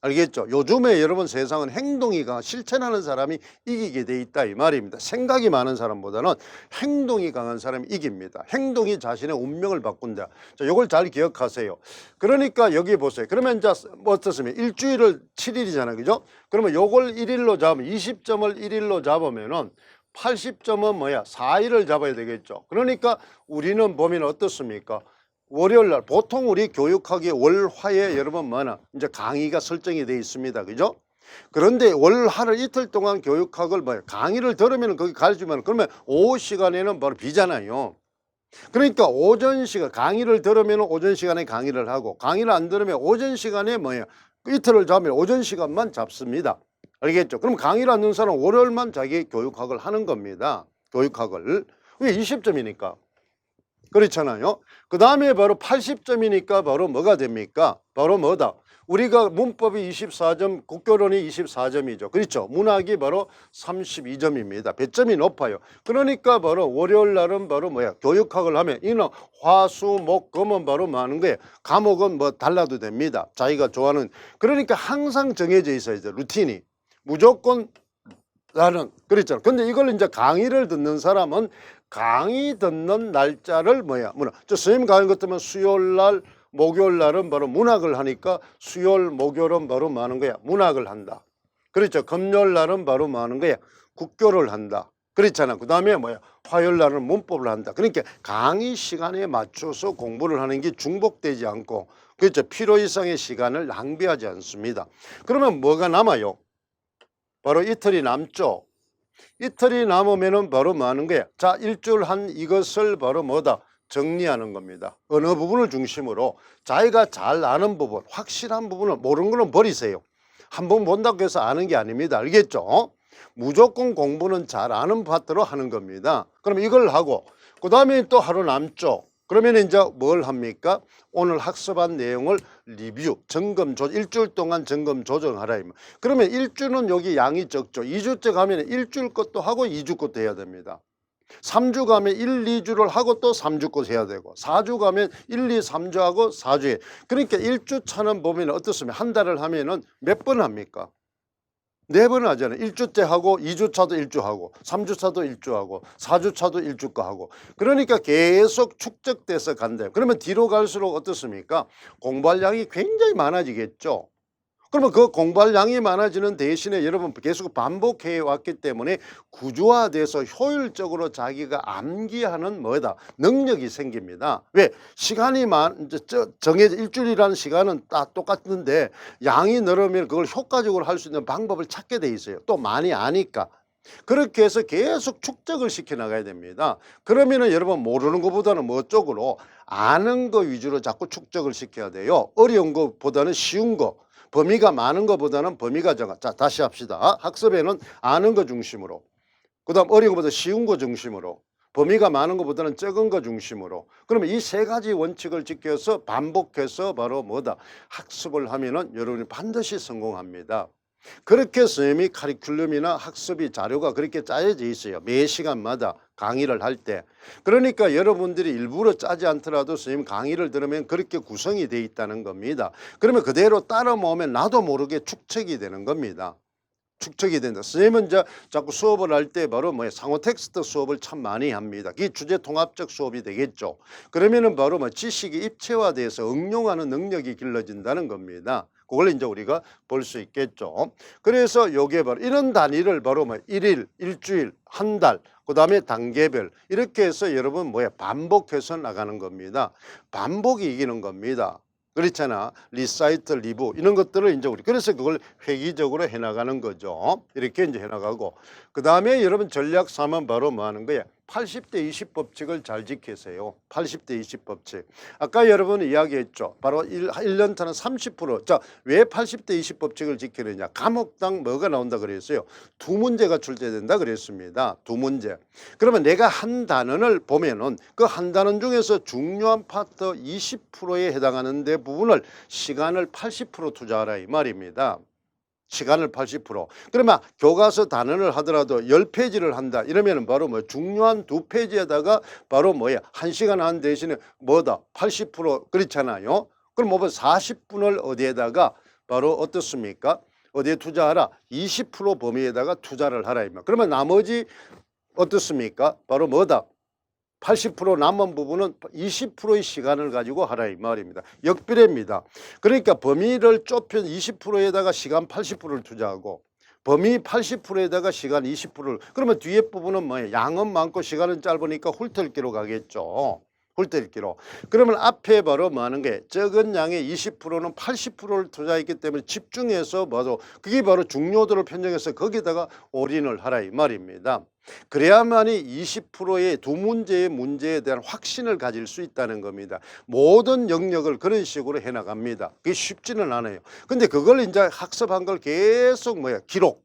알겠죠? 요즘에 여러분 세상은 행동이 강한 실천하는 사람이 이기게 돼 있다 이 말입니다. 생각이 많은 사람보다는 행동이 강한 사람이 이깁니다. 행동이 자신의 운명을 바꾼다. 자, 요걸 잘 기억하세요. 그러니까 여기 보세요. 그러면 이제 뭐 어떻습니까? 일주일을 7일이잖아요. 그죠? 그러면 요걸 1일로 잡으면 20점을 1일로 잡으면은 80점은 뭐야? 4일을 잡아야 되겠죠. 그러니까 우리는 보면 어떻습니까? 월요일 날 보통 우리 교육학의 월화에 여러분 뭐나 이제 강의가 설정이 되어 있습니다. 그죠? 그런데 월 하루 이틀 동안 교육학을 뭐 강의를 들으면 거기 가르치면 그러면 오후 시간에는 바로 비잖아요. 그러니까 오전 시간 강의를 들으면 오전 시간에 강의를 하고 강의를 안 들으면 오전 시간에 뭐예요? 이틀을 잡으면 오전 시간만 잡습니다. 알겠죠? 그럼 강의를 안 듣는 사람은 월요일만 자기 교육학을 하는 겁니다. 교육학을. 왜 20점이니까. 그렇잖아요. 그 다음에 바로 80점이니까 바로 뭐가 됩니까? 바로 뭐다? 우리가 문법이 24점, 국교론이 24점이죠. 그렇죠. 문학이 바로 32점입니다. 배점이 높아요. 그러니까 바로 월요일 날은 바로 뭐야? 교육학을 하면 이는 화, 수, 목, 금은 바로 뭐 하는 거예요? 과목은 뭐 달라도 됩니다. 자기가 좋아하는. 그러니까 항상 정해져 있어야 돼. 루틴이. 무조건 나는 그랬잖아. 근데 이걸 이제 강의를 듣는 사람은 강의 듣는 날짜를 뭐야? 저 선생님 강의 같으면 수요일 날, 목요일 날은 바로 문학을 하니까 수요일, 목요일은 바로 뭐 하는 거야? 문학을 한다. 그렇죠. 금요일 날은 바로 뭐 하는 거야? 국교를 한다. 그렇잖아. 그 다음에 뭐야? 화요일 날은 문법을 한다. 그러니까 강의 시간에 맞춰서 공부를 하는 게 중복되지 않고 그렇죠. 필요 이상의 시간을 낭비하지 않습니다. 그러면 뭐가 남아요? 바로 이틀이 남죠. 이틀이 남으면은 바로 뭐 하는 거야? 자, 일주일 한 이것을 바로 뭐다? 정리하는 겁니다. 어느 부분을 중심으로 자기가 잘 아는 부분, 확실한 부분을 모르는 거는 버리세요. 한 번 본다고 해서 아는 게 아닙니다. 알겠죠? 무조건 공부는 잘 아는 파트로 하는 겁니다. 그럼 이걸 하고 그 다음에 또 하루 남죠. 그러면 이제 뭘 합니까? 오늘 학습한 내용을 리뷰, 점검, 일주일 동안 점검 조정하라. 그러면 일주는 여기 양이 적죠. 2주째 가면 일주일 것도 하고 2주 것도 해야 됩니다. 3주 가면 1, 2주를 하고 또 3주 것 해야 되고 4주 가면 1, 2, 3주 하고 4주에 그러니까 1주 차는 보면 어떻습니까? 한 달을 하면은 몇 번 합니까? 4번 하잖아요. 1주째 하고 2주차도 1주 하고 3주차도 1주 하고 4주차도 1주 거 하고 그러니까 계속 축적돼서 간대요. 그러면 뒤로 갈수록 어떻습니까? 공부할 양이 굉장히 많아지겠죠. 그러면 그 공부할 양이 많아지는 대신에 여러분 계속 반복해 왔기 때문에 구조화돼서 효율적으로 자기가 암기하는 뭐다 능력이 생깁니다. 왜? 시간이 정해져 일주일이라는 시간은 딱 똑같은데 양이 늘으면 그걸 효과적으로 할 수 있는 방법을 찾게 돼 있어요. 또 많이 아니까. 그렇게 해서 계속 축적을 시켜 나가야 됩니다. 그러면은 여러분 모르는 것보다는 뭐 쪽으로 아는 거 위주로 자꾸 축적을 시켜야 돼요. 어려운 것보다는 쉬운 거. 범위가 많은 것보다는 범위가 적은. 자, 다시 합시다. 학습에는 아는 거 중심으로. 그 다음 어려운 것보다 쉬운 거 중심으로. 범위가 많은 것보다는 적은 거 중심으로. 그러면 이 세 가지 원칙을 지켜서 반복해서 바로 뭐다? 학습을 하면은 여러분이 반드시 성공합니다. 그렇게 선생님이 카리큘럼이나 학습이 자료가 그렇게 짜여져 있어요. 매 시간마다 강의를 할 때. 그러니까 여러분들이 일부러 짜지 않더라도 선생님 강의를 들으면 그렇게 구성이 돼 있다는 겁니다. 그러면 그대로 따라 모으면 나도 모르게 축적이 되는 겁니다. 축적이 된다. 선생님은 이제 자꾸 수업을 할 때 바로 상호 텍스트 수업을 참 많이 합니다. 그게 주제 통합적 수업이 되겠죠. 그러면은 바로 지식이 입체화돼서 응용하는 능력이 길러진다는 겁니다. 그걸 이제 우리가 볼 수 있겠죠. 그래서 요게 바로 이런 단위를 바로 일일, 일주일, 한 달, 그 다음에 단계별 이렇게 해서 여러분 반복해서 나가는 겁니다. 반복이 이기는 겁니다. 그렇잖아. 리사이트, 리뷰 이런 것들을 이제 우리 그래서 그걸 회기적으로 해나가는 거죠. 이렇게 이제 해나가고 그 다음에 여러분 전략 3은 바로 뭐 하는 거야? 80대 20 법칙을 잘 지키세요. 80대 20 법칙. 아까 여러분 이야기했죠. 바로 1년차는 30%. 자, 왜 80대 20 법칙을 지키느냐? 과목당 뭐가 나온다 그랬어요? 두 문제가 출제된다 그랬습니다. 두 문제. 그러면 내가 한 단원을 보면은 그 한 단원 중에서 중요한 파트 20%에 해당하는 데 부분을 시간을 80% 투자하라 이 말입니다. 시간을 80%. 그러면 교과서 단원을 하더라도 10페이지를 한다. 이러면 바로 중요한 2페이지에다가 바로 1시간 한 대신에 80% 그렇잖아요. 그럼 40분을 어디에다가 바로 어떻습니까? 어디에 투자하라? 20% 범위에다가 투자를 하라. 그러면 나머지 어떻습니까? 바로 80% 남은 부분은 20%의 시간을 가지고 하라 이 말입니다. 역비례입니다. 그러니까 범위를 좁힌 20%에다가 시간 80%를 투자하고 범위 80%에다가 시간 20%를 그러면 뒤에 부분은 양은 많고 시간은 짧으니까 훑을기로 가겠죠. 훑을기로. 그러면 앞에 바로 뭐 하는 게 적은 양의 20%는 80%를 투자했기 때문에 집중해서 봐도 그게 바로 중요도를 편정해서 거기다가 올인을 하라 이 말입니다. 그래야만이 20%의 두 문제에 대한 확신을 가질 수 있다는 겁니다. 모든 영역을 그런 식으로 해나갑니다. 그게 쉽지는 않아요. 근데 그걸 이제 학습한 걸 계속 기록.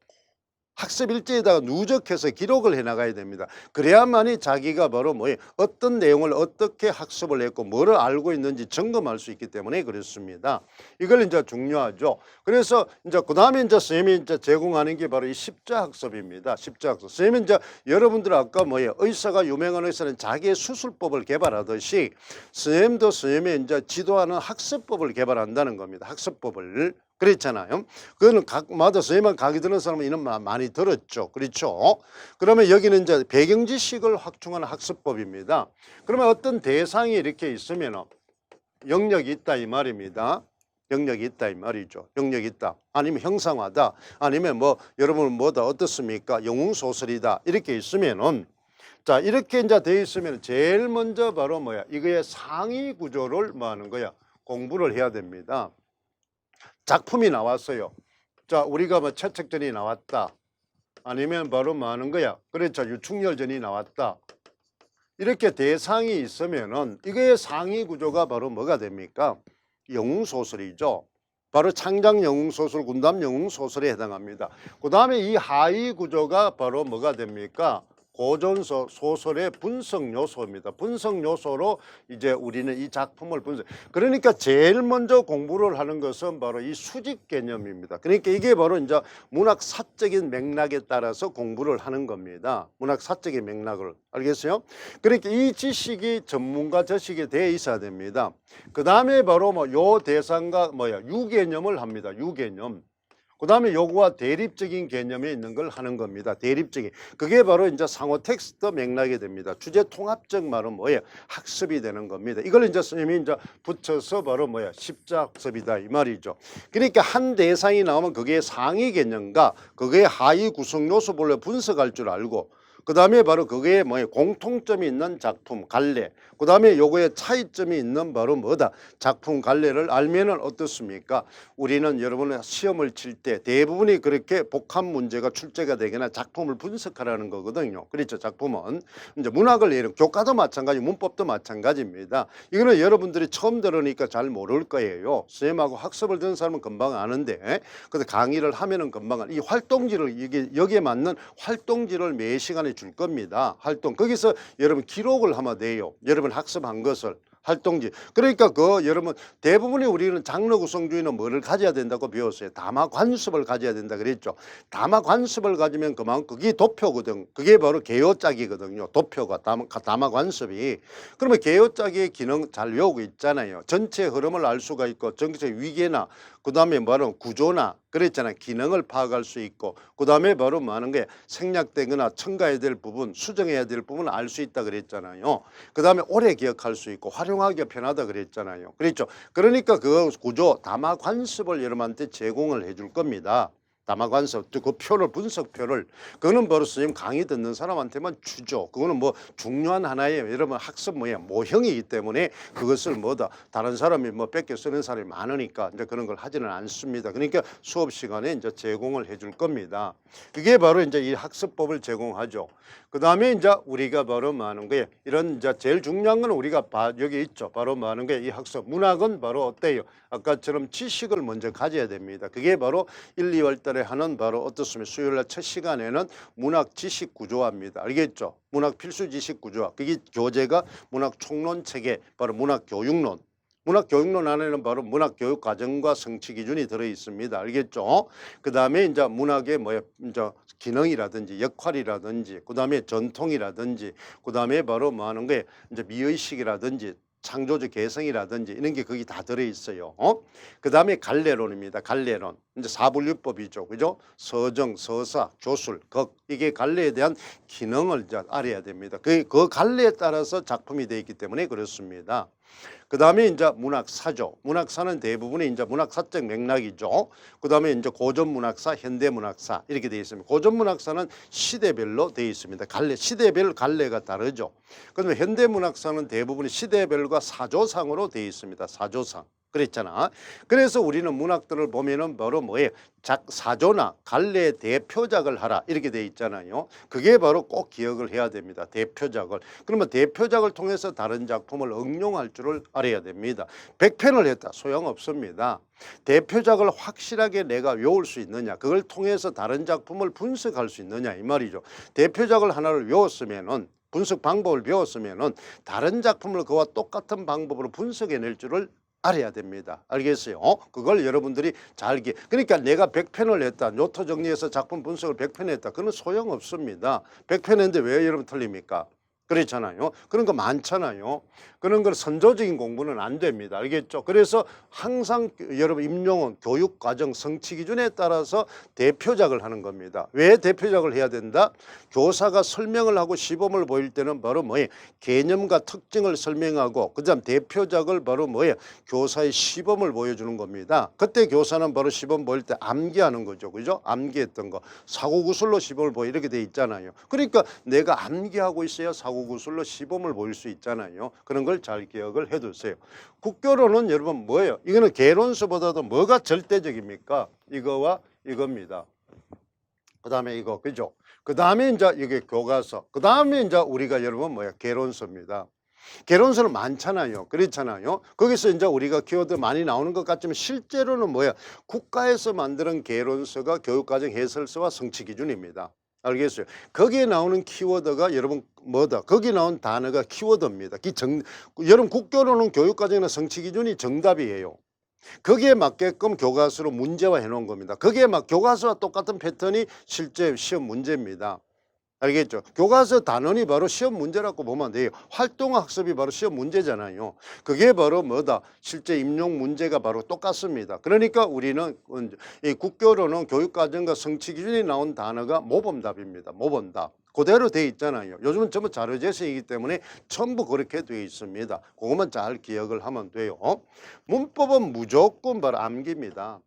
학습 일지에다가 누적해서 기록을 해나가야 됩니다. 그래야만이 자기가 바로 어떤 내용을 어떻게 학습을 했고 뭐를 알고 있는지 점검할 수 있기 때문에 그렇습니다. 이걸 이제 중요하죠. 그래서 이제 그 다음에 이제 선생님이 이제 제공하는 게 바로 이 십자학습입니다. 십자학습. 선생님이 이제 여러분들 아까 의사가 유명한 의사는 자기의 수술법을 개발하듯이 선생님도 선생님이 이제 지도하는 학습법을 개발한다는 겁니다. 학습법을. 그랬잖아요. 그거는 각마다 선생님만 강의 듣는 사람은 이런 말 많이 들었죠. 그렇죠. 그러면 여기는 이제 배경 지식을 확충하는 학습법입니다. 그러면 어떤 대상이 이렇게 있으면 영역이 있다 이 말입니다. 영역이 있다 이 말이죠. 영역이 있다. 아니면 형상화다. 아니면 여러분 어떻습니까? 영웅소설이다. 이렇게 있으면은 자 이렇게 이제 돼 있으면 제일 먼저 바로 이거의 상위 구조를 하는 거야. 공부를 해야 됩니다. 작품이 나왔어요. 자, 우리가 채책전이 나왔다. 아니면 바로 하는 거야. 그렇죠. 유충열전이 나왔다. 이렇게 대상이 있으면은 이거의 상위 구조가 바로 뭐가 됩니까? 영웅소설이죠. 바로 창작 영웅소설, 군담 영웅소설에 해당합니다. 그 다음에 이 하위 구조가 바로 뭐가 됩니까? 고전서 소설의 분석 요소입니다. 분석 요소로 이제 우리는 이 작품을 분석. 그러니까 제일 먼저 공부를 하는 것은 바로 이 수직 개념입니다. 그러니까 이게 바로 이제 문학 사적인 맥락에 따라서 공부를 하는 겁니다. 문학 사적인 맥락을 알겠어요? 그러니까 이 지식이 전문가 지식에 대해 있어야 됩니다. 그 다음에 바로 요 대상과 유개념을 합니다. 유개념. 그 다음에 요거와 대립적인 개념에 있는 걸 하는 겁니다. 대립적인. 그게 바로 이제 상호 텍스트 맥락이 됩니다. 주제 통합적 말은 학습이 되는 겁니다. 이걸 이제 선생님이 이제 붙여서 바로 십자학습이다 이 말이죠. 그러니까 한 대상이 나오면 그게 상위 개념과 그게 하위 구성 요소별로 분석할 줄 알고 그 다음에 바로 그게 공통점이 있는 작품, 갈래. 그 다음에 요거에 차이점이 있는 바로 작품, 갈래를 알면은 어떻습니까? 우리는 여러분의 시험을 칠 때 대부분이 그렇게 복합 문제가 출제가 되거나 작품을 분석하라는 거거든요. 그렇죠. 작품은. 이제 문학을 예를 교과도 마찬가지, 문법도 마찬가지입니다. 이거는 여러분들이 처음 들으니까 잘 모를 거예요. 선생님하고 학습을 듣는 사람은 금방 아는데, 근데 강의를 하면은 금방 이 활동지를 여기에 맞는 활동지를 매 시간에 줄 겁니다. 활동. 거기서 여러분 기록을 하면 돼요. 여러분 학습한 것을 활동지. 그러니까 여러분 대부분의 우리는 장로 구성주의는 뭐를 가져야 된다고 배웠어요. 담화 관습을 가져야 된다 그랬죠. 담화 관습을 가지면 그만큼 그게 도표거든. 그게 바로 개요짝이거든요. 도표가 담화 관습이. 그러면 개요짝의 기능 잘 외우고 있잖아요. 전체 흐름을 알 수가 있고 전체 위계나 그다음에 바로 구조나 그랬잖아요. 기능을 파악할 수 있고 그다음에 바로 뭐 하는 게 생략되거나 첨가해야 될 부분, 수정해야 될 부분을 알 수 있다 그랬잖아요. 그다음에 오래 기억할 수 있고 활용하기가 편하다 그랬잖아요. 그렇죠. 그러니까 그 구조 담화 관습을 여러분한테 제공을 해줄 겁니다. 담화 관습, 그 표를 분석표를 그거는 바로 선생님 강의 듣는 사람한테만 주죠. 그거는 뭐 중요한 하나의 여러분 학습 모형이기 때문에 그것을 뭐다 다른 사람이 뭐 뺏겨 쓰는 사람이 많으니까 이제 그런 걸 하지는 않습니다. 그러니까 수업 시간에 이제 제공을 해줄 겁니다. 그게 바로 이제 이 학습법을 제공하죠. 그 다음에 이제 우리가 바로 뭐 하는 거예요. 이런 이제 제일 중요한 건 우리가 여기 있죠. 바로 뭐 하는 거예요. 이 학습 문학은 바로 어때요? 아까처럼 지식을 먼저 가져야 됩니다. 그게 바로 1, 2월 달에 하는 바로 어떻습니까? 수요일 날 첫 시간에는 문학 지식 구조화입니다. 알겠죠? 문학 필수 지식 구조화. 그게 교재가 문학 총론 체계, 바로 문학 교육론. 문학 교육론 안에는 바로 문학 교육 과정과 성취 기준이 들어 있습니다. 알겠죠? 그다음에 이제 문학의 이제 기능이라든지 역할이라든지 그다음에 전통이라든지 그다음에 바로 뭐 하는 거에 이제 미의식이라든지 창조적 개성이라든지 이런 게 거기 다 들어 있어요. 그다음에 갈래론입니다. 갈래론. 이제 사분류법이죠. 그죠? 서정, 서사, 교술, 극 이게 갈래에 대한 기능을 이제 알아야 됩니다. 그 갈래에 따라서 작품이 되어 있기 때문에 그렇습니다. 그다음에 이제 문학사죠. 문학사는 대부분이 이제 문학사적 맥락이죠. 그다음에 이제 고전문학사, 현대문학사 이렇게 되어 있습니다. 고전문학사는 시대별로 되어 있습니다. 시대별 갈래가 다르죠. 그다음에 현대문학사는 대부분이 시대별과 사조상으로 되어 있습니다. 사조상. 그랬잖아. 그래서 우리는 문학들을 보면은 바로 뭐예요? 사조나 갈래의 대표작을 하라 이렇게 돼 있잖아요. 그게 바로 꼭 기억을 해야 됩니다. 대표작을. 그러면 대표작을 통해서 다른 작품을 응용할 줄을 알아야 됩니다. 100편을 했다 소용없습니다. 대표작을 확실하게 내가 외울 수 있느냐, 그걸 통해서 다른 작품을 분석할 수 있느냐 이 말이죠. 대표작을 하나를 외웠으면은 분석 방법을 배웠으면은 다른 작품을 그와 똑같은 방법으로 분석해낼 줄을 알아야 됩니다. 알겠어요? 그걸 여러분들이 그러니까 내가 100편을 했다. 노트 정리해서 작품 분석을 100편 했다. 그건 소용없습니다. 100편 했는데 왜 여러분 틀립니까? 그렇잖아요. 그런 거 많잖아요. 그런 걸 선조적인 공부는 안 됩니다. 알겠죠? 그래서 항상 여러분 임용원 교육과정 성취 기준에 따라서 대표작을 하는 겁니다. 왜 대표작을 해야 된다? 교사가 설명을 하고 시범을 보일 때는 바로 뭐예요? 개념과 특징을 설명하고 그다음 대표작을 바로 뭐예요? 교사의 시범을 보여주는 겁니다. 그때 교사는 바로 시범 보일 때 암기하는 거죠. 그죠? 암기했던 거. 사고구술로 시범을 보여 이렇게 돼 있잖아요. 그러니까 내가 암기하고 있어야 사고구술로 시범을 보일 수 있잖아요. 그런 걸 잘 기억을 해두세요. 국교론은 여러분 뭐예요? 이거는 개론서보다도 뭐가 절대적입니까? 이거와 이겁니다. 그 다음에 이거 그죠? 그 다음에 이제 이게 교과서. 그 다음에 이제 우리가 여러분 뭐야? 개론서입니다. 개론서는 많잖아요. 그렇잖아요. 거기서 이제 우리가 키워드 많이 나오는 것 같지만 실제로는 뭐야? 국가에서 만드는 개론서가 교육과정 해설서와 성취 기준입니다. 알겠어요? 거기에 나오는 키워드가 여러분 뭐다? 거기 나온 단어가 키워드입니다. 여러분 국교로는 교육과정이나 성취 기준이 정답이에요. 거기에 맞게끔 교과서로 문제화 해놓은 겁니다. 거기에 교과서와 똑같은 패턴이 실제 시험 문제입니다. 알겠죠? 교과서 단원이 바로 시험 문제라고 보면 돼요. 활동학습이 바로 시험 문제잖아요. 그게 바로 뭐다? 실제 임용 문제가 바로 똑같습니다. 그러니까 우리는 이 국교로는 교육과정과 성취 기준이 나온 단어가 모범답입니다. 모범답. 그대로 돼 있잖아요. 요즘은 전부 자료재생이기 때문에 전부 그렇게 돼 있습니다. 그것만 잘 기억을 하면 돼요. 문법은 무조건 바로 암기입니다.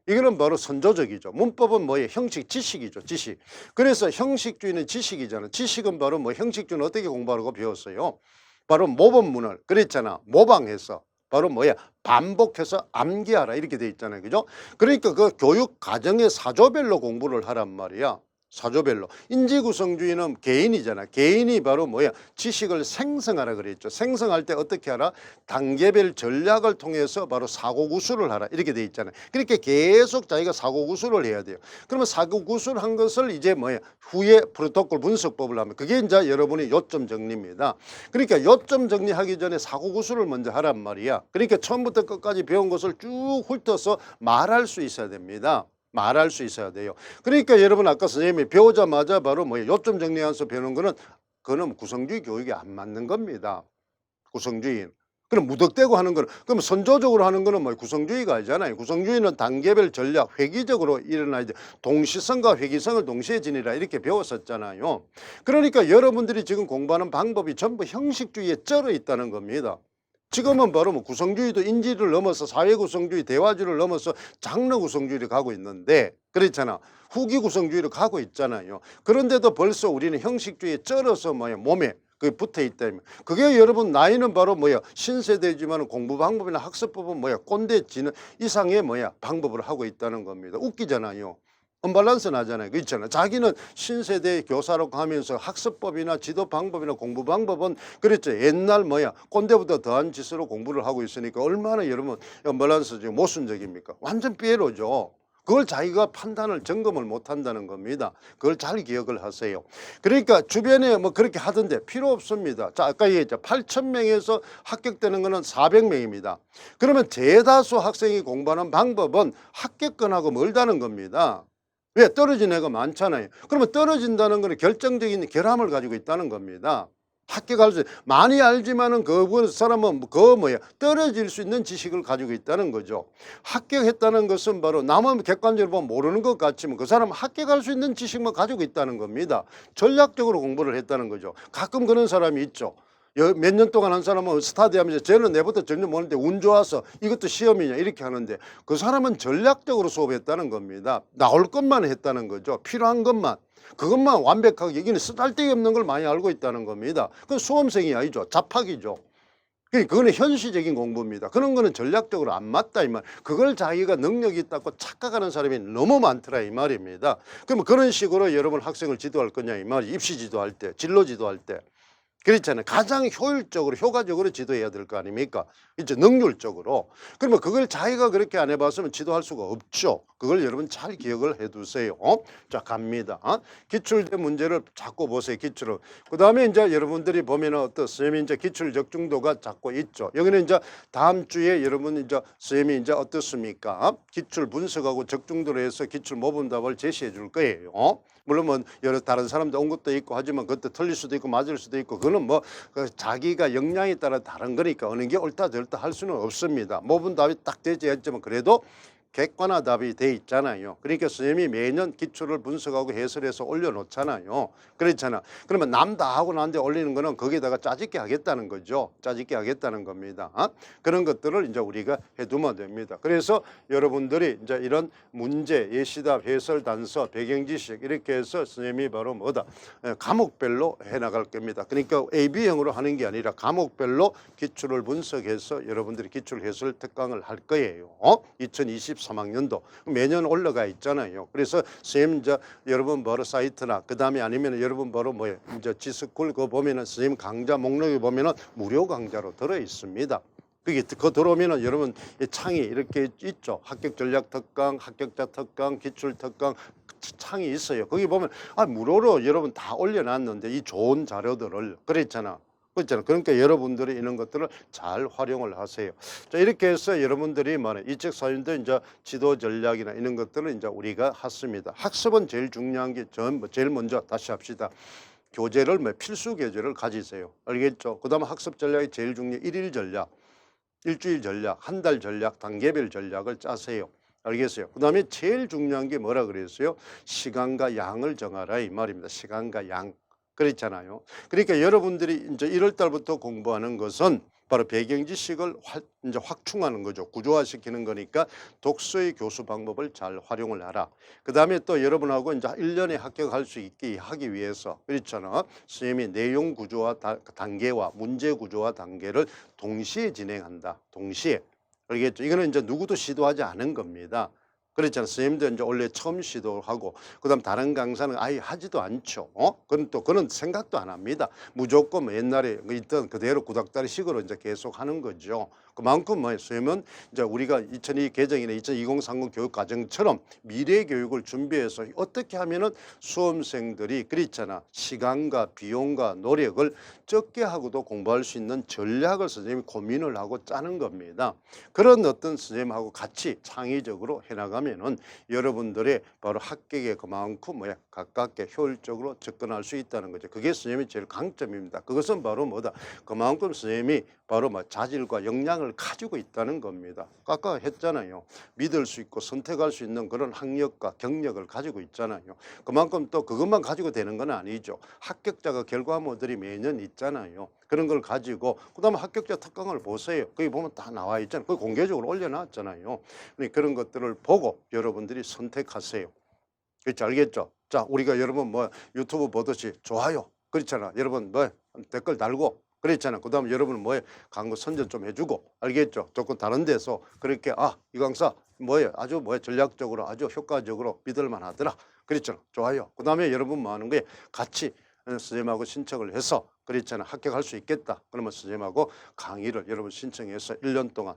이거는 바로 선조적이죠. 문법은 뭐예요? 형식, 지식이죠. 지식. 그래서 형식주의는 지식이잖아. 지식은 바로 뭐 형식주의는 어떻게 공부하라고 배웠어요? 바로 모범문을 그랬잖아. 모방해서 바로 뭐야? 반복해서 암기하라 이렇게 돼 있잖아요. 그죠? 그러니까 그 교육 과정의 사조별로 공부를 하란 말이야. 사조별로. 인지구성주의는 개인이잖아. 개인이 바로 뭐야? 지식을 생성하라 그랬죠. 생성할 때 어떻게 하라? 단계별 전략을 통해서 바로 사고구술을 하라. 이렇게 돼 있잖아요. 그렇게 계속 자기가 사고구술을 해야 돼요. 그러면 사고구술한 것을 이제 뭐야? 후에 프로토콜 분석법을 하면 그게 이제 여러분이 요점 정리입니다. 그러니까 요점 정리하기 전에 사고구술을 먼저 하란 말이야. 그러니까 처음부터 끝까지 배운 것을 쭉 훑어서 말할 수 있어야 됩니다. 말할 수 있어야 돼요. 그러니까 여러분 아까 선생님이 배우자마자 바로 뭐 요점 정리하면서 배우는 거는 그거는 구성주의 교육이 안 맞는 겁니다. 구성주의. 그럼 무턱대고 하는 거는 그럼 선조적으로 하는 거는 뭐 구성주의가 아니잖아요. 구성주의는 단계별 전략 획기적으로 일어나야 돼. 동시성과 회기성을 동시에 지니라 이렇게 배웠었잖아요. 그러니까 여러분들이 지금 공부하는 방법이 전부 형식주의에 쩔어 있다는 겁니다. 지금은 바로 뭐 구성주의도 인지를 넘어서 사회구성주의, 대화주의를 넘어서 장르구성주의를 가고 있는데 그렇잖아. 후기구성주의로 가고 있잖아요. 그런데도 벌써 우리는 형식주의에 쩔어서 뭐야 몸에 그게 붙어 있다. 그게 여러분 나이는 바로 뭐야 신세대지만 공부 방법이나 학습법은 뭐야 꼰대 지는 이상의 뭐야 방법을 하고 있다는 겁니다. 웃기잖아요. 언밸런스 나잖아요. 그렇잖아요. 자기는 신세대 교사로 가면서 학습법이나 지도 방법이나 공부 방법은 그랬죠. 옛날 뭐야 꼰대보다 더한 짓으로 공부를 하고 있으니까 얼마나 여러분 언밸런스죠. 모순적입니까? 완전 삐에로죠. 그걸 자기가 판단을 점검을 못 한다는 겁니다. 그걸 잘 기억을 하세요. 그러니까 주변에 뭐 그렇게 하던데 필요 없습니다. 자, 아까 얘기했죠. 8,000명에서 합격되는 거는 400명입니다. 그러면 대다수 학생이 공부하는 방법은 합격권하고 멀다는 겁니다. 왜? 떨어진 애가 많잖아요. 그러면 떨어진다는 것은 결정적인 결함을 가지고 있다는 겁니다. 합격할 수 많이 알지만은 그 사람은 그 뭐야 떨어질 수 있는 지식을 가지고 있다는 거죠. 합격했다는 것은 바로 남은 객관적으로 보면 모르는 것 같지만 그 사람은 합격할 수 있는 지식만 가지고 있다는 겁니다. 전략적으로 공부를 했다는 거죠. 가끔 그런 사람이 있죠. 몇 년 동안 한 사람은 스타디 하면서 쟤는 내부터 전혀 모르는데 운 좋아서 이것도 시험이냐 이렇게 하는데 그 사람은 전략적으로 수업했다는 겁니다. 나올 것만 했다는 거죠. 필요한 것만. 그것만 완벽하게 여기는 쓰잘데기 없는 걸 많이 알고 있다는 겁니다. 그건 수험생이 아니죠. 잡학이죠. 그거는 현실적인 공부입니다. 그런 거는 전략적으로 안 맞다 이 말. 그걸 자기가 능력이 있다고 착각하는 사람이 너무 많더라 이 말입니다. 그러면 그런 식으로 여러분 학생을 지도할 거냐 이 말이 입시 지도할 때, 진로 지도할 때. 그렇잖아요. 가장 효율적으로 효과적으로 지도해야 될 거 아닙니까? 이제 능률적으로. 그러면 그걸 자기가 그렇게 안 해봤으면 지도할 수가 없죠. 그걸 여러분 잘 기억을 해두세요. 자 갑니다. 기출된 문제를 자꾸 보세요. 기출을. 그 다음에 이제 여러분들이 보면 어떤 쌤이 이제 기출 적중도가 자꾸 있죠. 여기는 이제 다음 주에 여러분 이제 쌤이 이제 어떻습니까? 기출 분석하고 적중도로 해서 기출 모분답을 제시해 줄 거예요. 물론 뭐 여러 다른 사람도 온 것도 있고 하지만 그것도 틀릴 수도 있고 맞을 수도 있고 그거는 뭐 자기가 역량에 따라 다른 거니까 어느 게 옳다 절다 할 수는 없습니다. 모분 답이 딱 되지 않지만 그래도 객관화 답이 돼 있잖아요. 그러니까 선생님이 매년 기출을 분석하고 해설해서 올려놓잖아요. 그렇잖아. 그러면 남 다 하고 나한테 올리는 거는 거기다가 짜집게 하겠다는 거죠. 짜집게 하겠다는 겁니다. 그런 것들을 이제 우리가 해두면 됩니다. 그래서 여러분들이 이제 이런 문제, 예시답, 해설, 단서, 배경지식 이렇게 해서 선생님이 바로 뭐다? 과목별로 해나갈 겁니다. 그러니까 AB형으로 하는 게 아니라 과목별로 기출을 분석해서 여러분들이 기출 해설 특강을 할 거예요. 2023학년도 매년 올라가 있잖아요. 그래서 선생님 이제 여러분 바로 사이트나 그 다음에 아니면 여러분 바로 뭐예요? 이제 지스쿨 그거 보면은 선생님 강좌 목록에 보면은 무료 강좌로 들어 있습니다. 그게 그 들어오면은 여러분 창이 이렇게 있죠. 합격 전략 특강, 합격자 특강, 기출 특강 창이 있어요. 거기 보면 무료로 여러분 다 올려놨는데 이 좋은 자료들을 그랬잖아. 그렇잖아요. 그러니까 여러분들이 이런 것들을 잘 활용을 하세요. 자, 이렇게 해서 여러분들이 이책 사연도 이제 지도 전략이나 이런 것들을 이제 우리가 했습니다. 학습은 제일 중요한 게 제일 먼저 다시 합시다. 교재를 필수 교재를 가지세요. 알겠죠? 그다음 학습 전략이 제일 중요해. 일일 전략, 일주일 전략, 한 달 전략, 단계별 전략을 짜세요. 알겠어요? 그 다음에 제일 중요한 게 뭐라 그랬어요? 시간과 양을 정하라 이 말입니다. 시간과 양. 그렇잖아요. 그러니까 여러분들이 이제 1월 달부터 공부하는 것은 바로 배경 지식을 이제 확충하는 거죠. 구조화시키는 거니까 독서의 교수 방법을 잘 활용을 하라. 그 다음에 또 여러분하고 이제 1년에 합격할 수 있게 하기 위해서 그렇잖아. 선생님이 내용 구조와 단계와 문제 구조와 단계를 동시에 진행한다. 동시에. 알겠죠? 이거는 이제 누구도 시도하지 않은 겁니다. 그렇잖아요. 선생님도 이제 원래 처음 시도하고 그다음 다른 강사는 아예 하지도 않죠. 그건 또 그런 생각도 안 합니다. 무조건 뭐 옛날에 있던 그대로 구닥다리식으로 이제 계속 하는 거죠. 그만큼 뭐 선생님은 이제 우리가 2002 개정이나 2020-30 교육 과정처럼 미래 교육을 준비해서 어떻게 하면은 수험생들이 그렇잖아. 시간과 비용과 노력을 적게 하고도 공부할 수 있는 전략을 선생님이 고민을 하고 짜는 겁니다. 그런 어떤 선생님하고 같이 창의적으로 해나가면은 여러분들의 바로 합격에 그만큼 뭐야 가깝게 효율적으로 접근할 수 있다는 거죠. 그게 선생님의 제일 강점입니다. 그것은 바로 뭐다? 그만큼 선생님이 바로 뭐 자질과 역량을 가지고 있다는 겁니다. 아까 했잖아요. 믿을 수 있고 선택할 수 있는 그런 학력과 경력을 가지고 있잖아요. 그만큼 또 그것만 가지고 되는 건 아니죠. 합격자가 결과물들이 매년 있잖아요. 그런 걸 가지고 그다음에 합격자 특강을 보세요. 거기 보면 다 나와 있잖아요. 거기 공개적으로 올려놨잖아요. 그런 것들을 보고 여러분들이 선택하세요. 그렇지 알겠죠? 자, 우리가 여러분 뭐 유튜브 보듯이 좋아요. 그렇잖아. 여러분 뭐 댓글 달고 그렇잖아. 그다음에 여러분 뭐에 광고 선전 좀 해주고 알겠죠? 조금 다른 데서 그렇게 이 강사 뭐에 아주 뭐에 전략적으로 아주 효과적으로 믿을만하더라. 그렇잖아. 좋아요. 그다음에 여러분 뭐 하는 거에 같이 선생님하고 신청을 해서 그렇잖아. 합격할 수 있겠다. 그러면 선생님하고 강의를 여러분 신청해서 1년 동안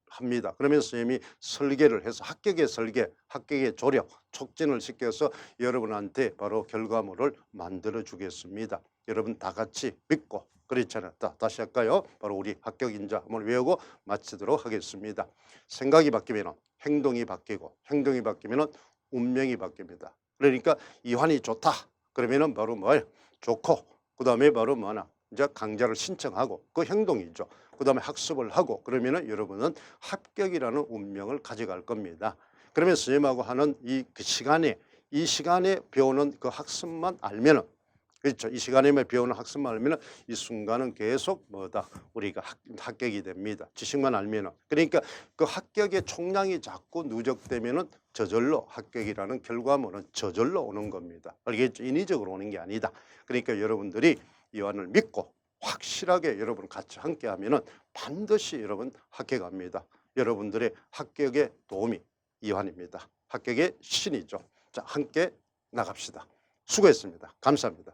합니다. 그러면 선생님이 설계를 해서 합격의 설계, 합격의 조력, 촉진을 시켜서 여러분한테 바로 결과물을 만들어 주겠습니다. 여러분 다 같이 믿고 그렇잖아요. 다시 할까요? 바로 우리 합격 인자 한번 외우고 마치도록 하겠습니다. 생각이 바뀌면 행동이 바뀌고 행동이 바뀌면 운명이 바뀝니다. 그러니까 이환이 좋다. 그러면은 바로 뭐예요? 좋고 그다음에 바로 뭐나 이제 강좌를 신청하고 그 행동이죠. 그다음에 학습을 하고 그러면은 여러분은 합격이라는 운명을 가져갈 겁니다. 그러면 선생님하고 하는 그 시간에 이 시간에 배우는 그 학습만 알면은 그렇죠. 이 시간에 배우는 학습만 알면은 이 순간은 계속 뭐다 우리가 합격이 됩니다. 지식만 알면은 그러니까 그 합격의 총량이 자꾸 누적되면은 저절로 합격이라는 결과물은 저절로 오는 겁니다. 알겠죠? 인위적으로 오는 게 아니다. 그러니까 여러분들이 이완을 믿고 확실하게 여러분 같이 함께 하면은 반드시 여러분 합격합니다. 여러분들의 합격의 도움이 이완입니다. 합격의 신이죠. 자, 함께 나갑시다. 수고했습니다. 감사합니다.